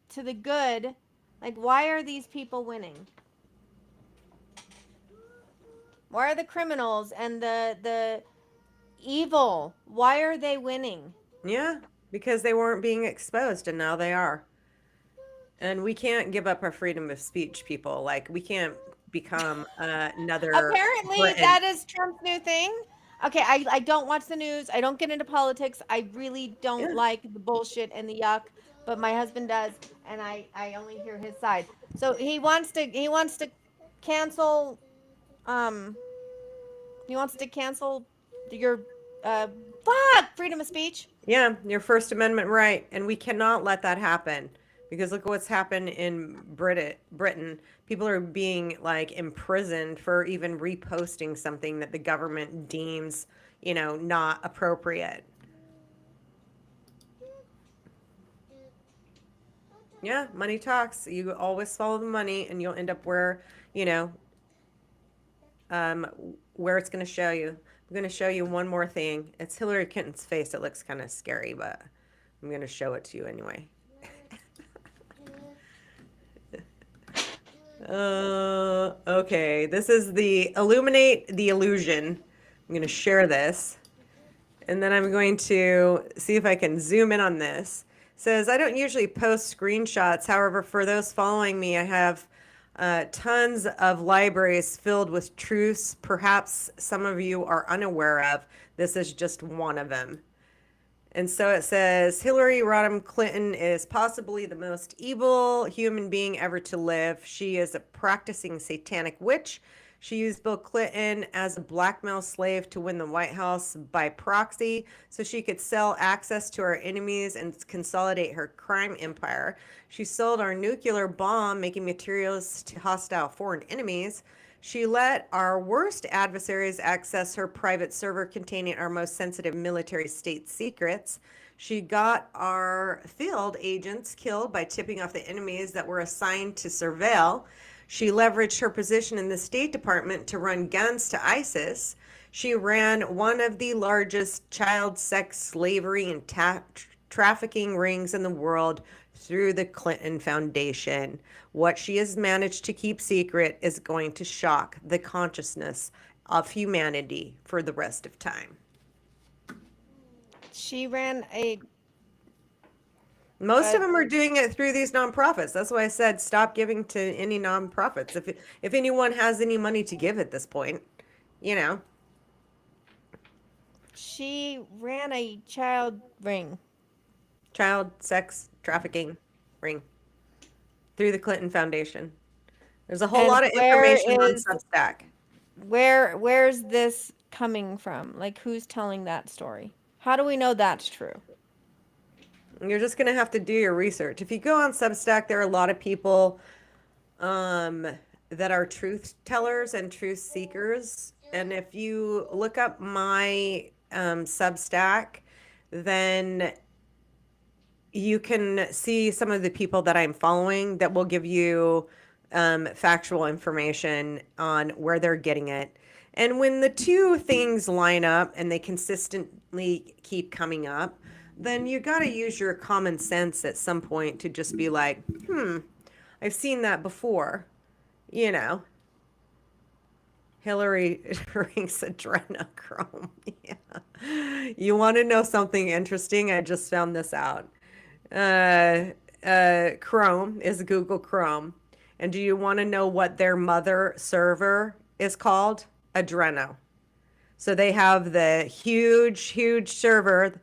C: to the good. Like, why are these people winning? Why are the criminals and the evil? Why are they winning?
B: Yeah, because they weren't being exposed, and now they are. And we can't give up our freedom of speech, people. Like, we can't become another.
C: Apparently, that is Trump's new thing. Okay, I don't watch the news. I don't get into politics. I really don't like the bullshit and the yuck. But my husband does, and I only hear his side. So he wants to cancel. He wants to cancel your freedom of speech.
B: Yeah, your First Amendment right, and we cannot let that happen. Because look at what's happened in Britain. People are being imprisoned for even reposting something that the government deems, not appropriate. Yeah, money talks. You always follow the money, and you'll end up where, you know, where it's going to show you. I'm going to show you one more thing. It's Hillary Clinton's face. It looks kind of scary, but I'm going to show it to you anyway. Okay, this is the Illuminate the Illusion. I'm going to share this, and then I'm going to see if I can zoom in on this. It says, I don't usually post screenshots. However, for those following me, I have tons of libraries filled with truths perhaps some of you are unaware of. This is just one of them. And so it says, Hillary Rodham Clinton is possibly the most evil human being ever to live. She is a practicing satanic witch. She used Bill Clinton as a blackmail slave to win the White House by proxy so she could sell access to our enemies and consolidate her crime empire. She sold our nuclear bomb, making materials to hostile foreign enemies. She let our worst adversaries access her private server containing our most sensitive military state secrets. She got our field agents killed by tipping off the enemies that were assigned to surveil. She leveraged her position in the State Department to run guns to ISIS. She ran one of the largest child sex slavery and trafficking rings in the world through the Clinton Foundation. What she has managed to keep secret is going to shock the consciousness of humanity for the rest of time.
C: She ran a...
B: Most of them are doing it through these nonprofits. That's why I said stop giving to any nonprofits. If anyone has any money to give at this point, you know.
C: She ran a child ring.
B: Child sex trafficking ring through the Clinton Foundation. There's a whole lot of information on Substack.
C: Where's this coming from? Like, who's telling that story? How do we know that's true?
B: You're just going to have to do your research. If you go on Substack, there are a lot of people that are truth tellers and truth seekers. And if you look up my Substack, then you can see some of the people that I'm following that will give you factual information on where they're getting it. And when the two things line up and they consistently keep coming up, then you got to use your common sense at some point to just be like, I've seen that before, you know. Hillary drinks adrenochrome. Yeah. You want to know something interesting? I just found this out. Chrome is Google Chrome. And do you want to know what their mother server is called? Adreno. So they have the huge server,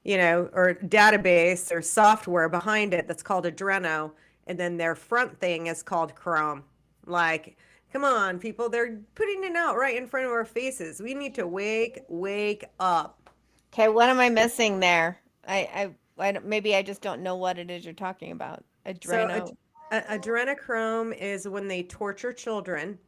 B: you know, or database or software behind it that's called Adreno. And then their front thing is called Chrome. Like, come on, people, they're putting it out right in front of our faces. We need to wake up.
C: Okay, what am I missing there? Maybe I just don't know what it is you're talking about. Adreno.
B: So adrenochrome is when they torture children,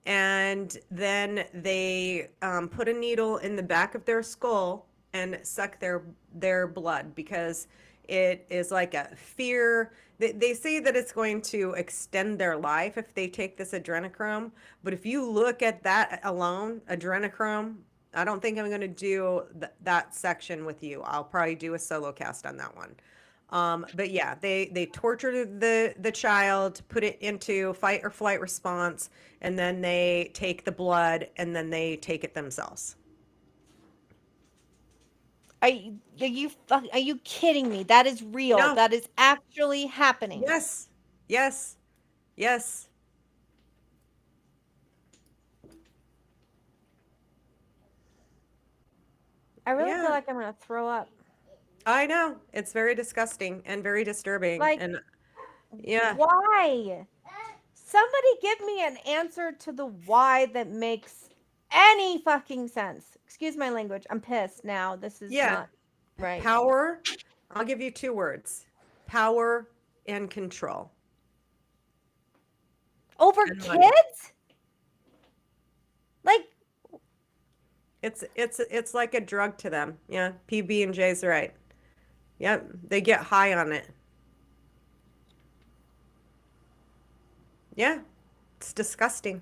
B: and then they put a needle in the back of their skull and suck their blood, because it is like a fear. They say that it's going to extend their life if they take this adrenochrome. But if you look at that alone, adrenochrome, I don't think I'm going to do that section with you. I'll probably do a solo cast on that one. But yeah, they torture the child, put it into fight or flight response, and then they take the blood, and then they take it themselves.
C: Are you kidding me? That is real.
B: No.
C: That is actually happening.
B: Yes.
C: I really feel like I'm going to throw up.
B: I know. It's very disgusting and very disturbing.
C: Like,
B: and yeah.
C: Why? Somebody give me an answer to the why that makes any fucking sense. Excuse my language. I'm pissed now. This is not right.
B: Power. I'll give you 2 words. Power and control.
C: Over
B: and
C: kids?
B: money.
C: Like,
B: it's like a drug to them. Yeah, PB&J's right. Yep, they get high on it. Yeah, it's disgusting.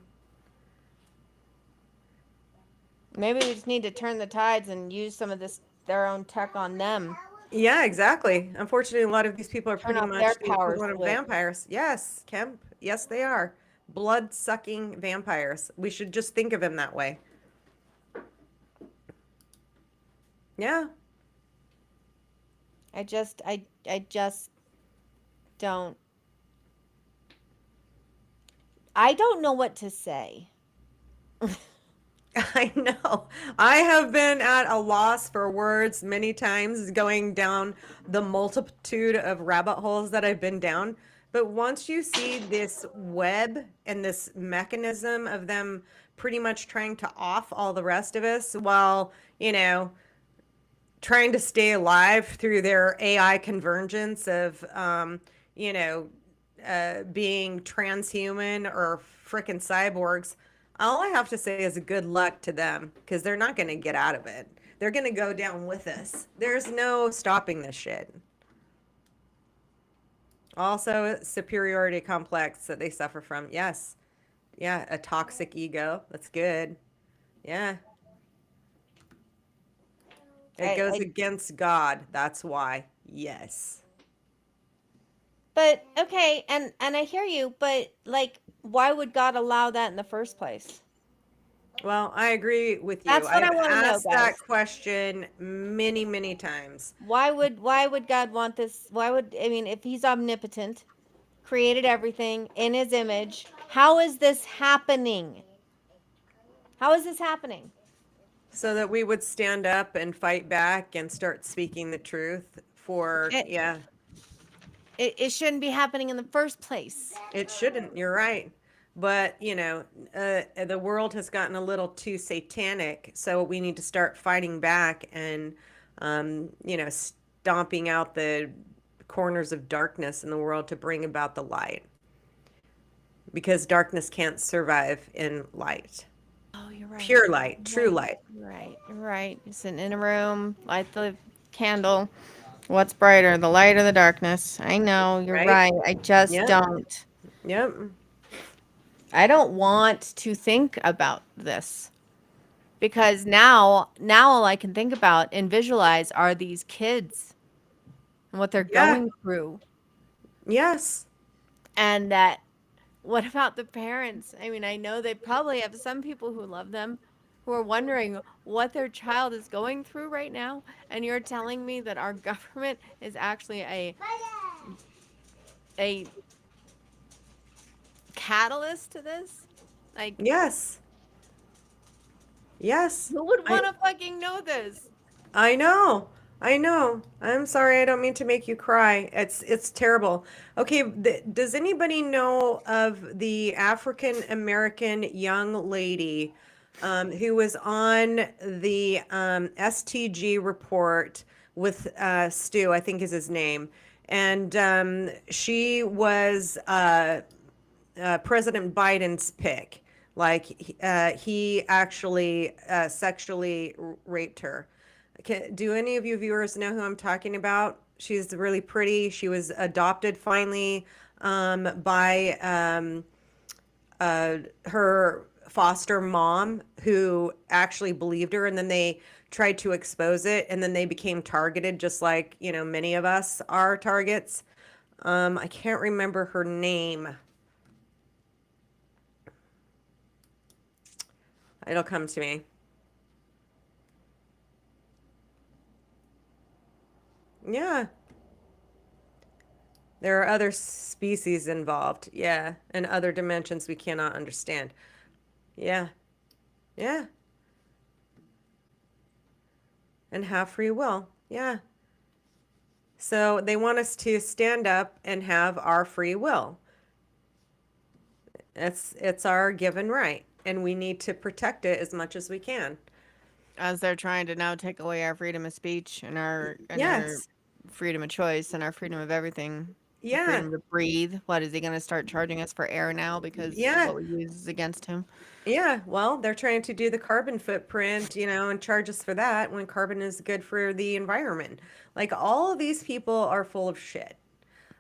C: Maybe we just need to turn the tides and use some of their own tech on them.
B: Yeah, exactly. Unfortunately, a lot of these people are
C: Turn
B: pretty
C: off
B: much
C: their
B: the
C: power
B: equivalent of
C: switch.
B: vampires. Yes, Kemp. Yes, they are. Blood-sucking vampires. We should just think of them that way. Yeah.
C: I just don't. I don't know what to say.
B: I know. I have been at a loss for words many times, going down the multitude of rabbit holes that I've been down. But once you see this web and this mechanism of them pretty much trying to off all the rest of us while, trying to stay alive through their AI convergence of, being transhuman or frickin' cyborgs, all I have to say is good luck to them, because they're not going to get out of it. They're going to go down with us. There's no stopping this shit. Also, superiority complex that they suffer from. Yes. Yeah, a toxic ego. That's good. Yeah. It goes against God. That's why. Yes.
C: But okay, and I hear you, but like, why would God allow that in the first place?
B: Well, I agree with you.
C: That's what I
B: I've
C: want to know,
B: asked
C: guys.
B: that question many, many times.
C: Why would God want this? I mean, if he's omnipotent, created everything in his image, how is this happening? How is this happening?
B: So that we would stand up and fight back and start speaking the truth for, yeah.
C: It shouldn't be happening in the first place.
B: It shouldn't. You're right. But, the world has gotten a little too satanic. So we need to start fighting back and, stomping out the corners of darkness in the world to bring about the light. Because darkness can't survive in light.
C: Oh, you're right.
B: Pure light, true light.
C: Right, right. You're sitting in a room, light the candle. What's brighter, the light or the darkness? I know, you're right. I just don't.
B: Yep.
C: I don't want to think about this, because now all I can think about and visualize are these kids and what they're going through.
B: Yes.
C: And what about the parents? I mean, I know they probably have some people who love them who are wondering what their child is going through right now. And you're telling me that our government is actually a catalyst to this? Like,
B: yes.
C: Who would want to fucking know this?
B: I know. I'm sorry. I don't mean to make you cry. It's terrible. Okay. Does anybody know of the African American young lady who was on the STG report with Stu, I think is his name. And she was President Biden's pick. Like he actually sexually raped her. Do any of you viewers know who I'm talking about? She's really pretty. She was adopted finally by her foster mom, who actually believed her, and then they tried to expose it, and then they became targeted, just like, many of us are targets. I can't remember her name. It'll come to me. Yeah. There are other species involved. Yeah. And other dimensions we cannot understand. Yeah. Yeah. And have free will. Yeah. So they want us to stand up and have our free will. It's our given right, and we need to protect it as much as we can.
C: As they're trying to now take away our freedom of speech and our freedom of choice and our freedom of everything.
B: Yeah.
C: Freedom to breathe. What, is he going to start charging us for air now because what we use is against him?
B: Yeah. Well, they're trying to do the carbon footprint, and charge us for that, when carbon is good for the environment. Like, all of these people are full of shit.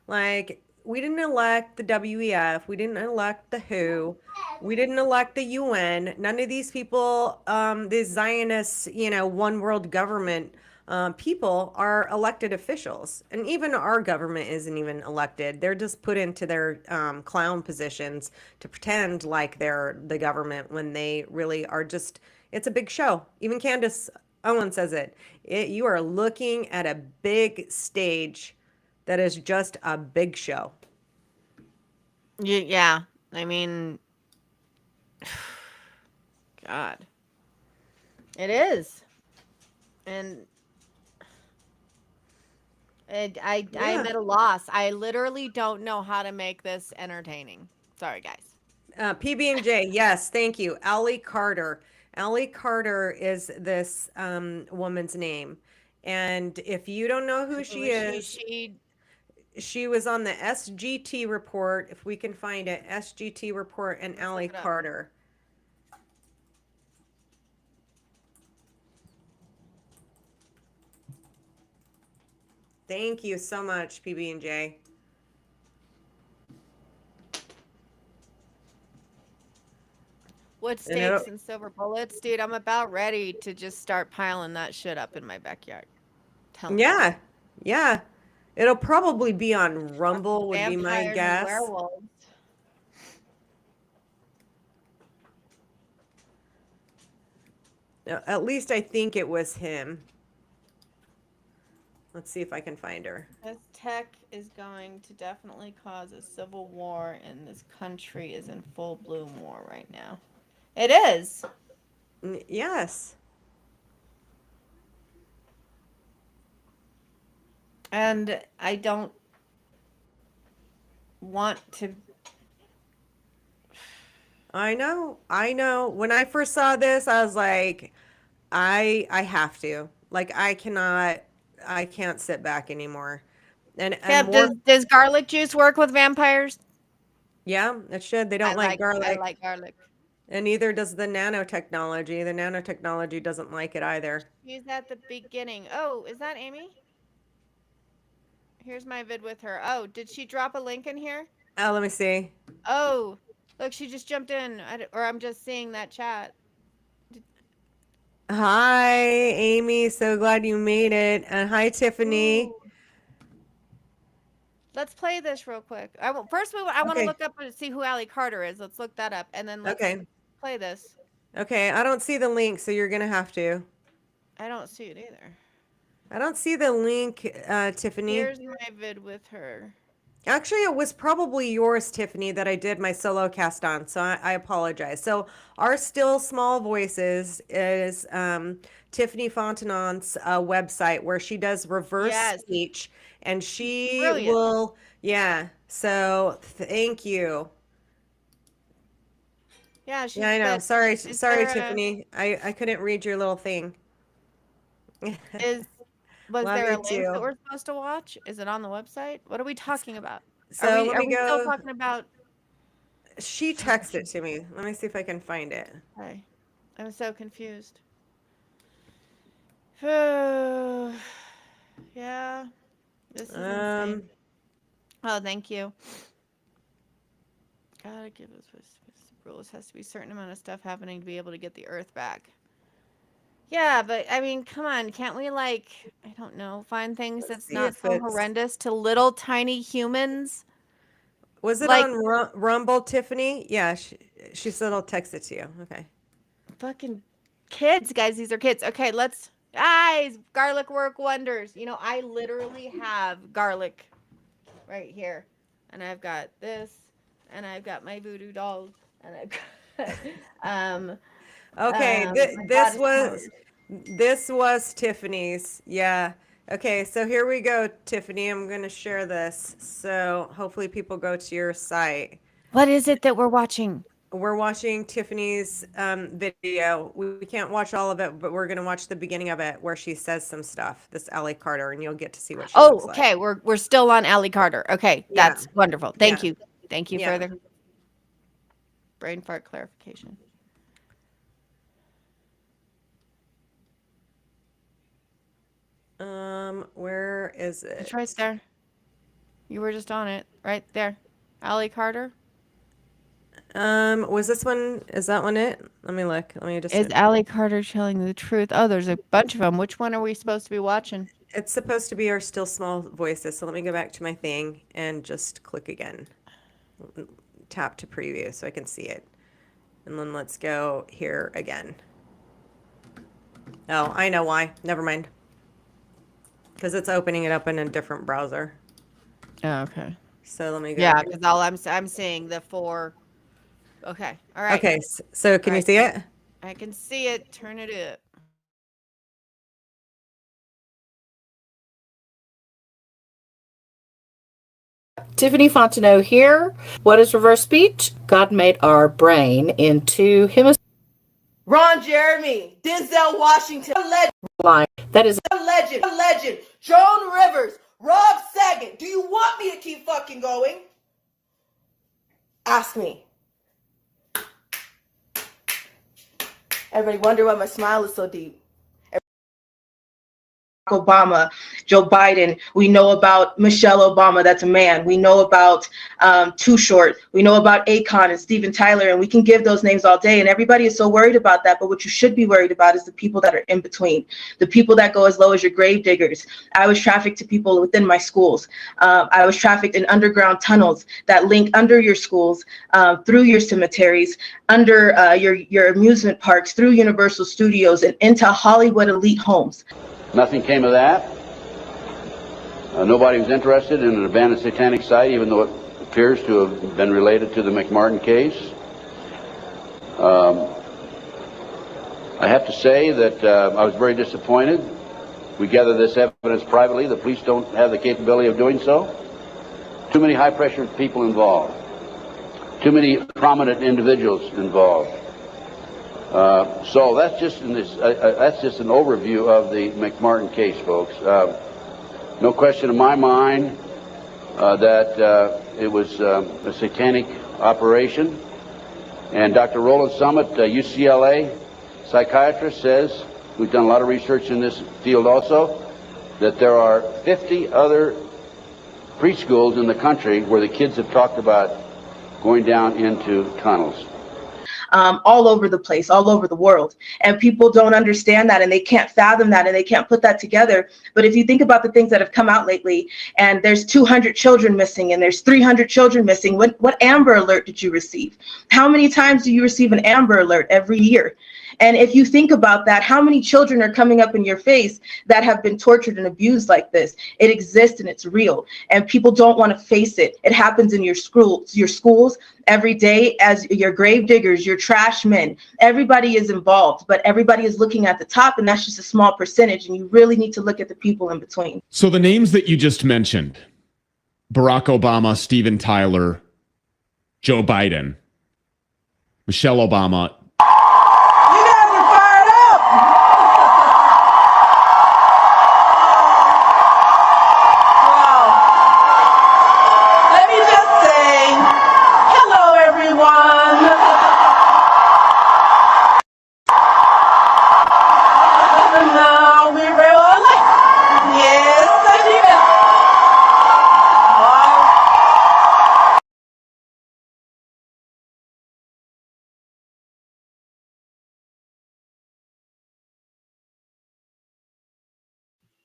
B: Like, we didn't elect the WEF. We didn't elect the WHO. We didn't elect the UN. None of these people, the Zionists, one world government people are elected officials. And even our government isn't even elected. They're just put into their clown positions to pretend like they're the government when they really are just, it's a big show. Even Candace Owen says it. You are looking at a big stage that is just a big show.
C: Yeah. I mean, God. It is. And I'm at a loss. I literally don't know how to make this entertaining. Sorry, guys.
B: PB&J, yes, thank you. Allie Carter. Allie Carter is this woman's name. And if you don't know who she is, she was on the SGT report, if we can find it, SGT report, and Allie Carter. Thank you so much, PB&J.
C: Wood stakes and silver bullets, dude. I'm about ready to just start piling that shit up in my backyard.
B: Yeah, yeah. It'll probably be on Rumble, would be my guess.
C: Werewolves.
B: At least I think it was him. Let's see if I can find her.
C: This tech is going to definitely cause a civil war, and this country is in full bloom war right now. It is.
B: Yes.
C: And I don't want to.
B: I know. When I first saw this, I was like, I have to. Like, I can't sit back anymore. And
C: does garlic juice work with vampires?
B: Yeah, it should. They don't like garlic.
C: I like garlic.
B: And neither does the nanotechnology. The nanotechnology doesn't like it either.
C: She's at the beginning. Oh, is that Amy? Here's my vid with her. Oh, did she drop a link in here?
B: Oh, let me see.
C: Oh, look, she just jumped in. Or I'm just seeing that chat.
B: Hi, Amy. So glad you made it. And hi, Tiffany.
C: Ooh. Let's play this real quick. I want to look up and see who Allie Carter is. Let's look that up, and then let's play this.
B: Okay, I don't see the link, so you're gonna have to.
C: I don't see it either.
B: I don't see the link, Tiffany.
C: Here's my vid with her.
B: Actually, it was probably yours, Tiffany, that I did my solo cast on, so I apologize. So our Still Small Voices is Tiffany Fontenot's website where she does reverse speech, and she will, so thank you.
C: Yeah,
B: I know. Sorry, Tiffany. I couldn't read your little thing.
C: Was there a link that we're supposed to watch? Is it on the website? What are we talking about?
B: So
C: are we still talking about?
B: She texted it to me. Let me see if I can find it.
C: Okay. I'm so confused. Yeah. This is insane. Oh, thank you. Gotta give us rules. Has to be a certain amount of stuff happening to be able to get the Earth back. Yeah, but I mean, come on, can't we I don't know, find things that's not so horrendous to little tiny humans?
B: Was it on Rumble, Tiffany? Yeah, she said I'll text it to you. Okay.
C: Fucking kids, guys, these are kids. Okay, guys, garlic work wonders. I literally have garlic right here, and I've got this, and I've got my voodoo dolls, and I've got
B: okay, this was Tiffany's. Yeah. Okay, so here we go, Tiffany. I'm going to share this. So hopefully people go to your site.
C: What is it that we're watching?
B: We're watching Tiffany's video. We can't watch all of it, but we're going to watch the beginning of it where she says some stuff. This Allie Carter, and you'll get to see what she looks like.
C: Okay. We're still on Allie Carter. Okay, that's wonderful. Thank you. Thank you. Further brain fart clarification.
B: Where is it?
C: It's right there. You were just on it right there. Allie Carter.
B: Was this one? Is that one it? Let me look. Let me just.
C: Is Allie Carter telling the truth? Oh, there's a bunch of them. Which one are we supposed to be watching?
B: It's supposed to be our still small voices. So let me go back to my thing and just click again. Tap to preview so I can see it. And then let's go here again. Oh, I know why. Never mind. Because it's opening it up in a different browser.
C: Oh, okay.
B: So let me go.
C: Yeah, because all I'm seeing the 4. Okay. All right.
B: Okay. So can you see it?
C: I can see it. Turn it up.
H: Tiffany Fontenot here. What is reverse speech? God made our brain into hemispheres.
I: Ron Jeremy, Denzel Washington,
H: Line. That is
I: a legend. Joan Rivers, Rob Saget. Do you want me to keep fucking going? Ask me. Everybody wonder why my smile is so deep. Obama, Joe Biden, we know about Michelle Obama, that's a man. We know about Too Short, we know about Akon and Steven Tyler, and we can give those names all day, and everybody is so worried about that, but what you should be worried about is the people that are in between, the people that go as low as your grave diggers. I was trafficked to people within my schools. I was trafficked in underground tunnels that link under your schools, through your cemeteries, under your amusement parks, through Universal Studios, and into Hollywood elite homes.
J: Nothing came of that. Nobody was interested in an abandoned satanic site, even though it appears to have been related to the McMartin case. I have to say that I was very disappointed. We gather this evidence privately. The police don't have the capability of doing so. Too many high-pressure people involved. Too many prominent individuals involved. So that's just an overview of the McMartin case, folks. No question in my mind that it was a satanic operation. And Dr. Roland Summit, UCLA psychiatrist, says, who's done a lot of research in this field also, that there are 50 other preschools in the country where the kids have talked about going down into tunnels.
I: All over the place, all over the world. And people don't understand that, and they can't fathom that, and they can't put that together. But if you think about the things that have come out lately, and there's 200 children missing, and there's 300 children missing, what Amber Alert did you receive? How many times do you receive an Amber Alert every year? And if you think about that, how many children are coming up in your face that have been tortured and abused like this? It exists and it's real, and people don't want to face it. It happens in your schools every day, as your grave diggers, your trash men. Everybody is involved, but everybody is looking at the top, and that's just a small percentage, and you really need to look at the people in between.
K: So the names that you just mentioned, Barack Obama, Steven Tyler, Joe Biden, Michelle Obama,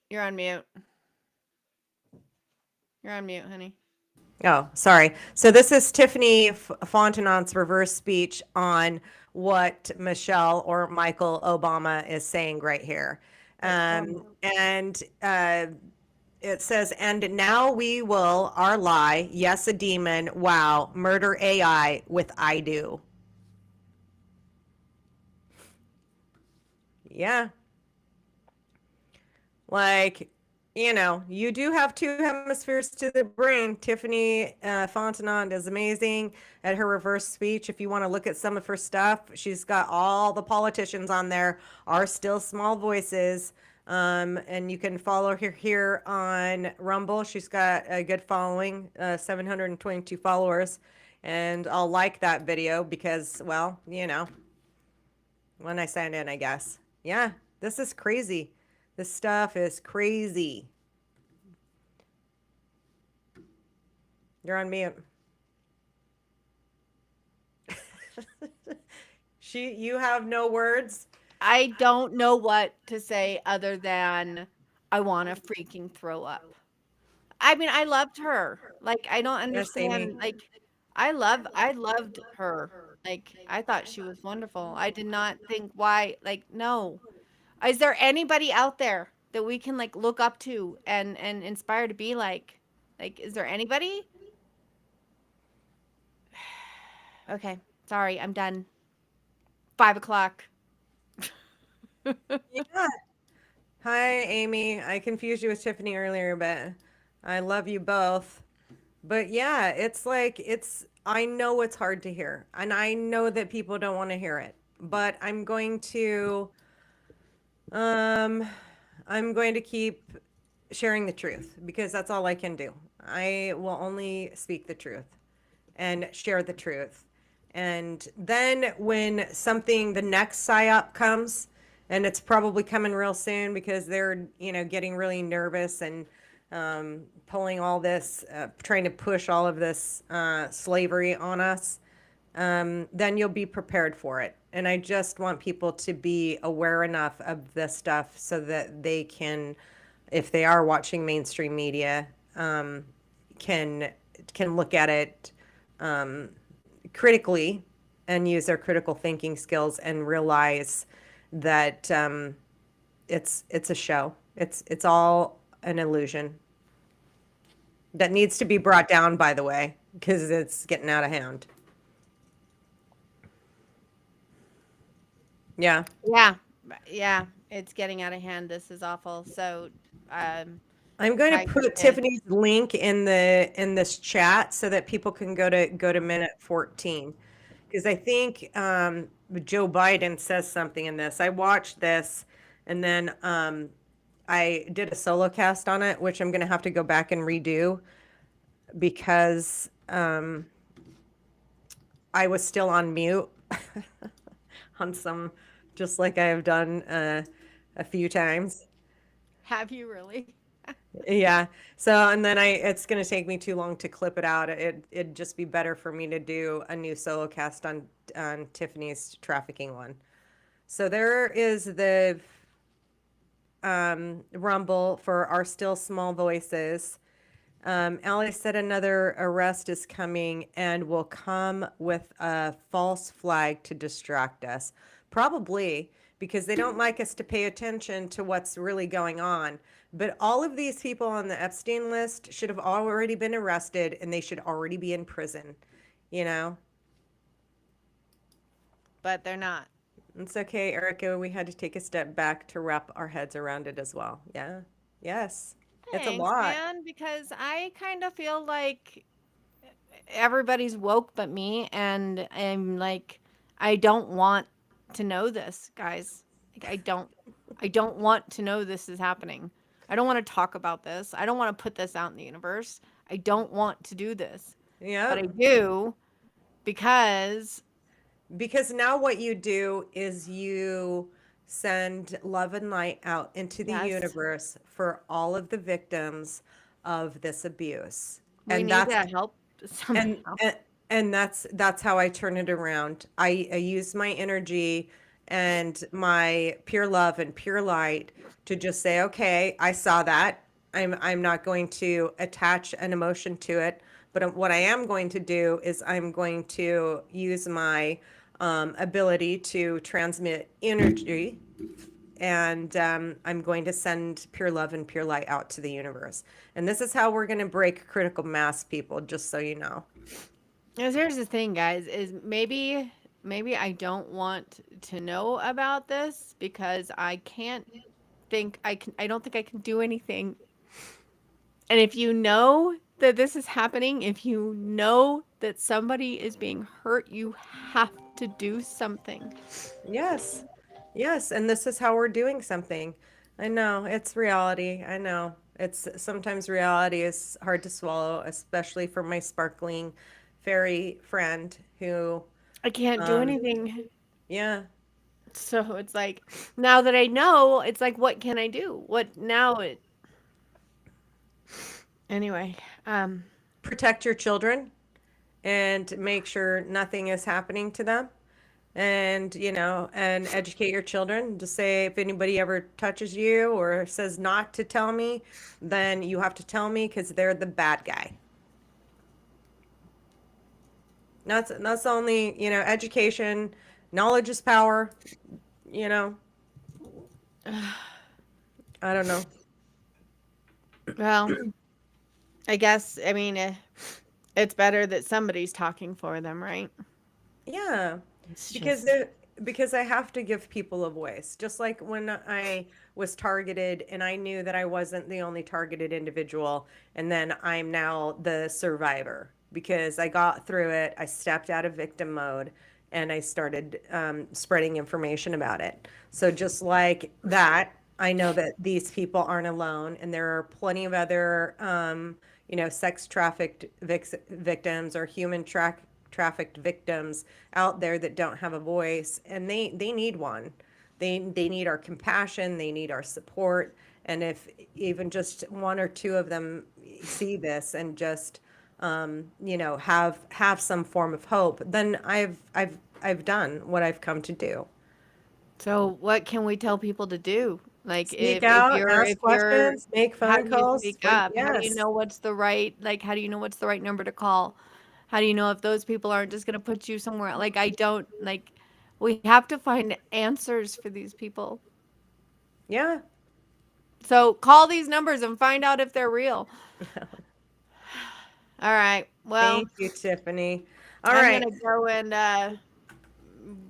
C: You're on mute. You're on mute, honey.
B: Oh, sorry. So this is Tiffany Fontenot's reverse speech on what Michelle or Michael Obama is saying right here. And it says, and now we will, our lie, yes, a demon, wow, murder AI with I do. Yeah. Like, you know, you do have two hemispheres to the brain. Tiffany Fontenot is amazing at her reverse speech. If you want to look at some of her stuff, she's got all the politicians on there, are still small voices. And you can follow her here on Rumble. She's got a good following, 722 followers. And I'll like that video because, well, you know, when I sign in, I guess. Yeah, this is crazy. This stuff is crazy. You're on mute. You have no words.
C: I don't know what to say other than I want to freaking throw up. I mean, I loved her. Like, I don't understand. Like, I loved her. Like, I thought she was wonderful. I did not think why, like, no. Is there anybody out there that we can like look up to and inspire to be like? Like, is there anybody? Okay, sorry, I'm done. 5:00.
B: Yeah. Hi, Amy. I confused you with Tiffany earlier, but I love you both. But yeah, it's like I know it's hard to hear, and I know that people don't want to hear it, but I'm going to keep sharing the truth because that's all I can do. I will only speak the truth and share the truth. And then when the next psyop comes, and it's probably coming real soon because they're, getting really nervous and pulling all this, trying to push all of this slavery on us, then you'll be prepared for it. And I just want people to be aware enough of this stuff so that they can, if they are watching mainstream media, can look at it critically and use their critical thinking skills and realize that it's a show. It's all an illusion that needs to be brought down, by the way, because it's getting out of hand. Yeah.
C: It's getting out of hand. This is awful. So
B: I'm going to put Tiffany's link in this chat so that people can go to minute 14, because I think Joe Biden says something in this. I watched this, and then I did a solo cast on it, which I'm going to have to go back and redo because I was still on mute on some, just like I have done a few times.
C: Have you really?
B: Yeah. So, and then it's going to take me too long to clip it out. It'd just be better for me to do a new solo cast on Tiffany's trafficking one. So there is the Rumble for our still small voices. Allie said another arrest is coming and will come with a false flag to distract us. Probably because they don't like us to pay attention to what's really going on. But all of these people on the Epstein list should have already been arrested and they should already be in prison,
C: But they're not.
B: It's okay, Erica. We had to take a step back to wrap our heads around it as well. Yeah. Yes.
C: Thanks,
B: it's a lot.
C: Man, because I kind of feel like everybody's woke but me, and I'm like, I don't want to know this, guys. Like, I don't want to know this is happening. I don't want to talk about this. I don't want to put this out in the universe. I don't want to do this.
B: Yeah.
C: But I do because
B: now what you do is you send love and light out into the universe for all of the victims of this abuse.
C: We need to help somehow.
B: And that's how I turn it around. I use my energy and my pure love and pure light to just say, okay, I saw that. I'm not going to attach an emotion to it, but what I am going to do is I'm going to use my ability to transmit energy, and I'm going to send pure love and pure light out to the universe. And this is how we're going to break critical mass, people, just so you know.
C: Here's the thing, guys, is maybe I don't want to know about this because I don't think I can do anything. And if you know that this is happening, if you know that somebody is being hurt, you have to do something.
B: Yes. And this is how we're doing something. I know it's reality. I know sometimes reality is hard to swallow, especially for my sparkling fairy friend who
C: I can't do anything.
B: Yeah.
C: So it's like, now that I know, it's like, what can I do? Anyway,
B: protect your children and make sure nothing is happening to them. And, and educate your children to say, if anybody ever touches you or says not to tell me, then you have to tell me because they're the bad guy. That's only, education, knowledge is power, I don't know.
C: Well, I guess, it's better that somebody's talking for them, right?
B: Yeah, because I have to give people a voice. Just like when I was targeted and I knew that I wasn't the only targeted individual, and then I'm now the survivor because I got through it. I stepped out of victim mode and I started spreading information about it. So just like that, I know that these people aren't alone, and there are plenty of other, sex trafficked victims or human trafficked victims out there that don't have a voice, and they need one. They need our compassion, they need our support, and if even just one or two of them see this and just have some form of hope, then I've done what I've come to do.
C: So what can we tell people to do? Like
B: Speak out, ask questions, make phone calls.
C: Speak up?
B: Yes.
C: How do you know what's the right number to call? How do you know if those people aren't just going to put you somewhere? We have to find answers for these people.
B: Yeah.
C: So call these numbers and find out if they're real. All right. Well,
B: thank you, Tiffany.
C: I'm going to go and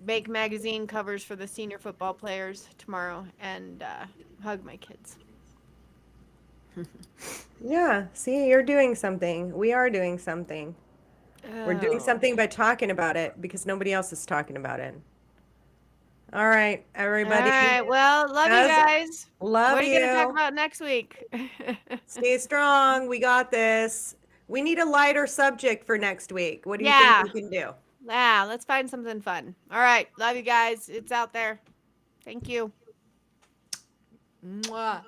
C: make magazine covers for the senior football players tomorrow and hug my kids.
B: Yeah. See, you're doing something. We are doing something. We're doing something by talking about it because nobody else is talking about it. All right, everybody.
C: All right. Well, love you guys.
B: Love you.
C: What are you going to talk about next week?
B: Stay strong. We got this. We need a lighter subject for next week. What do you think we can do?
C: Yeah, let's find something fun. All right. Love you guys. It's out there. Thank you. Mwah.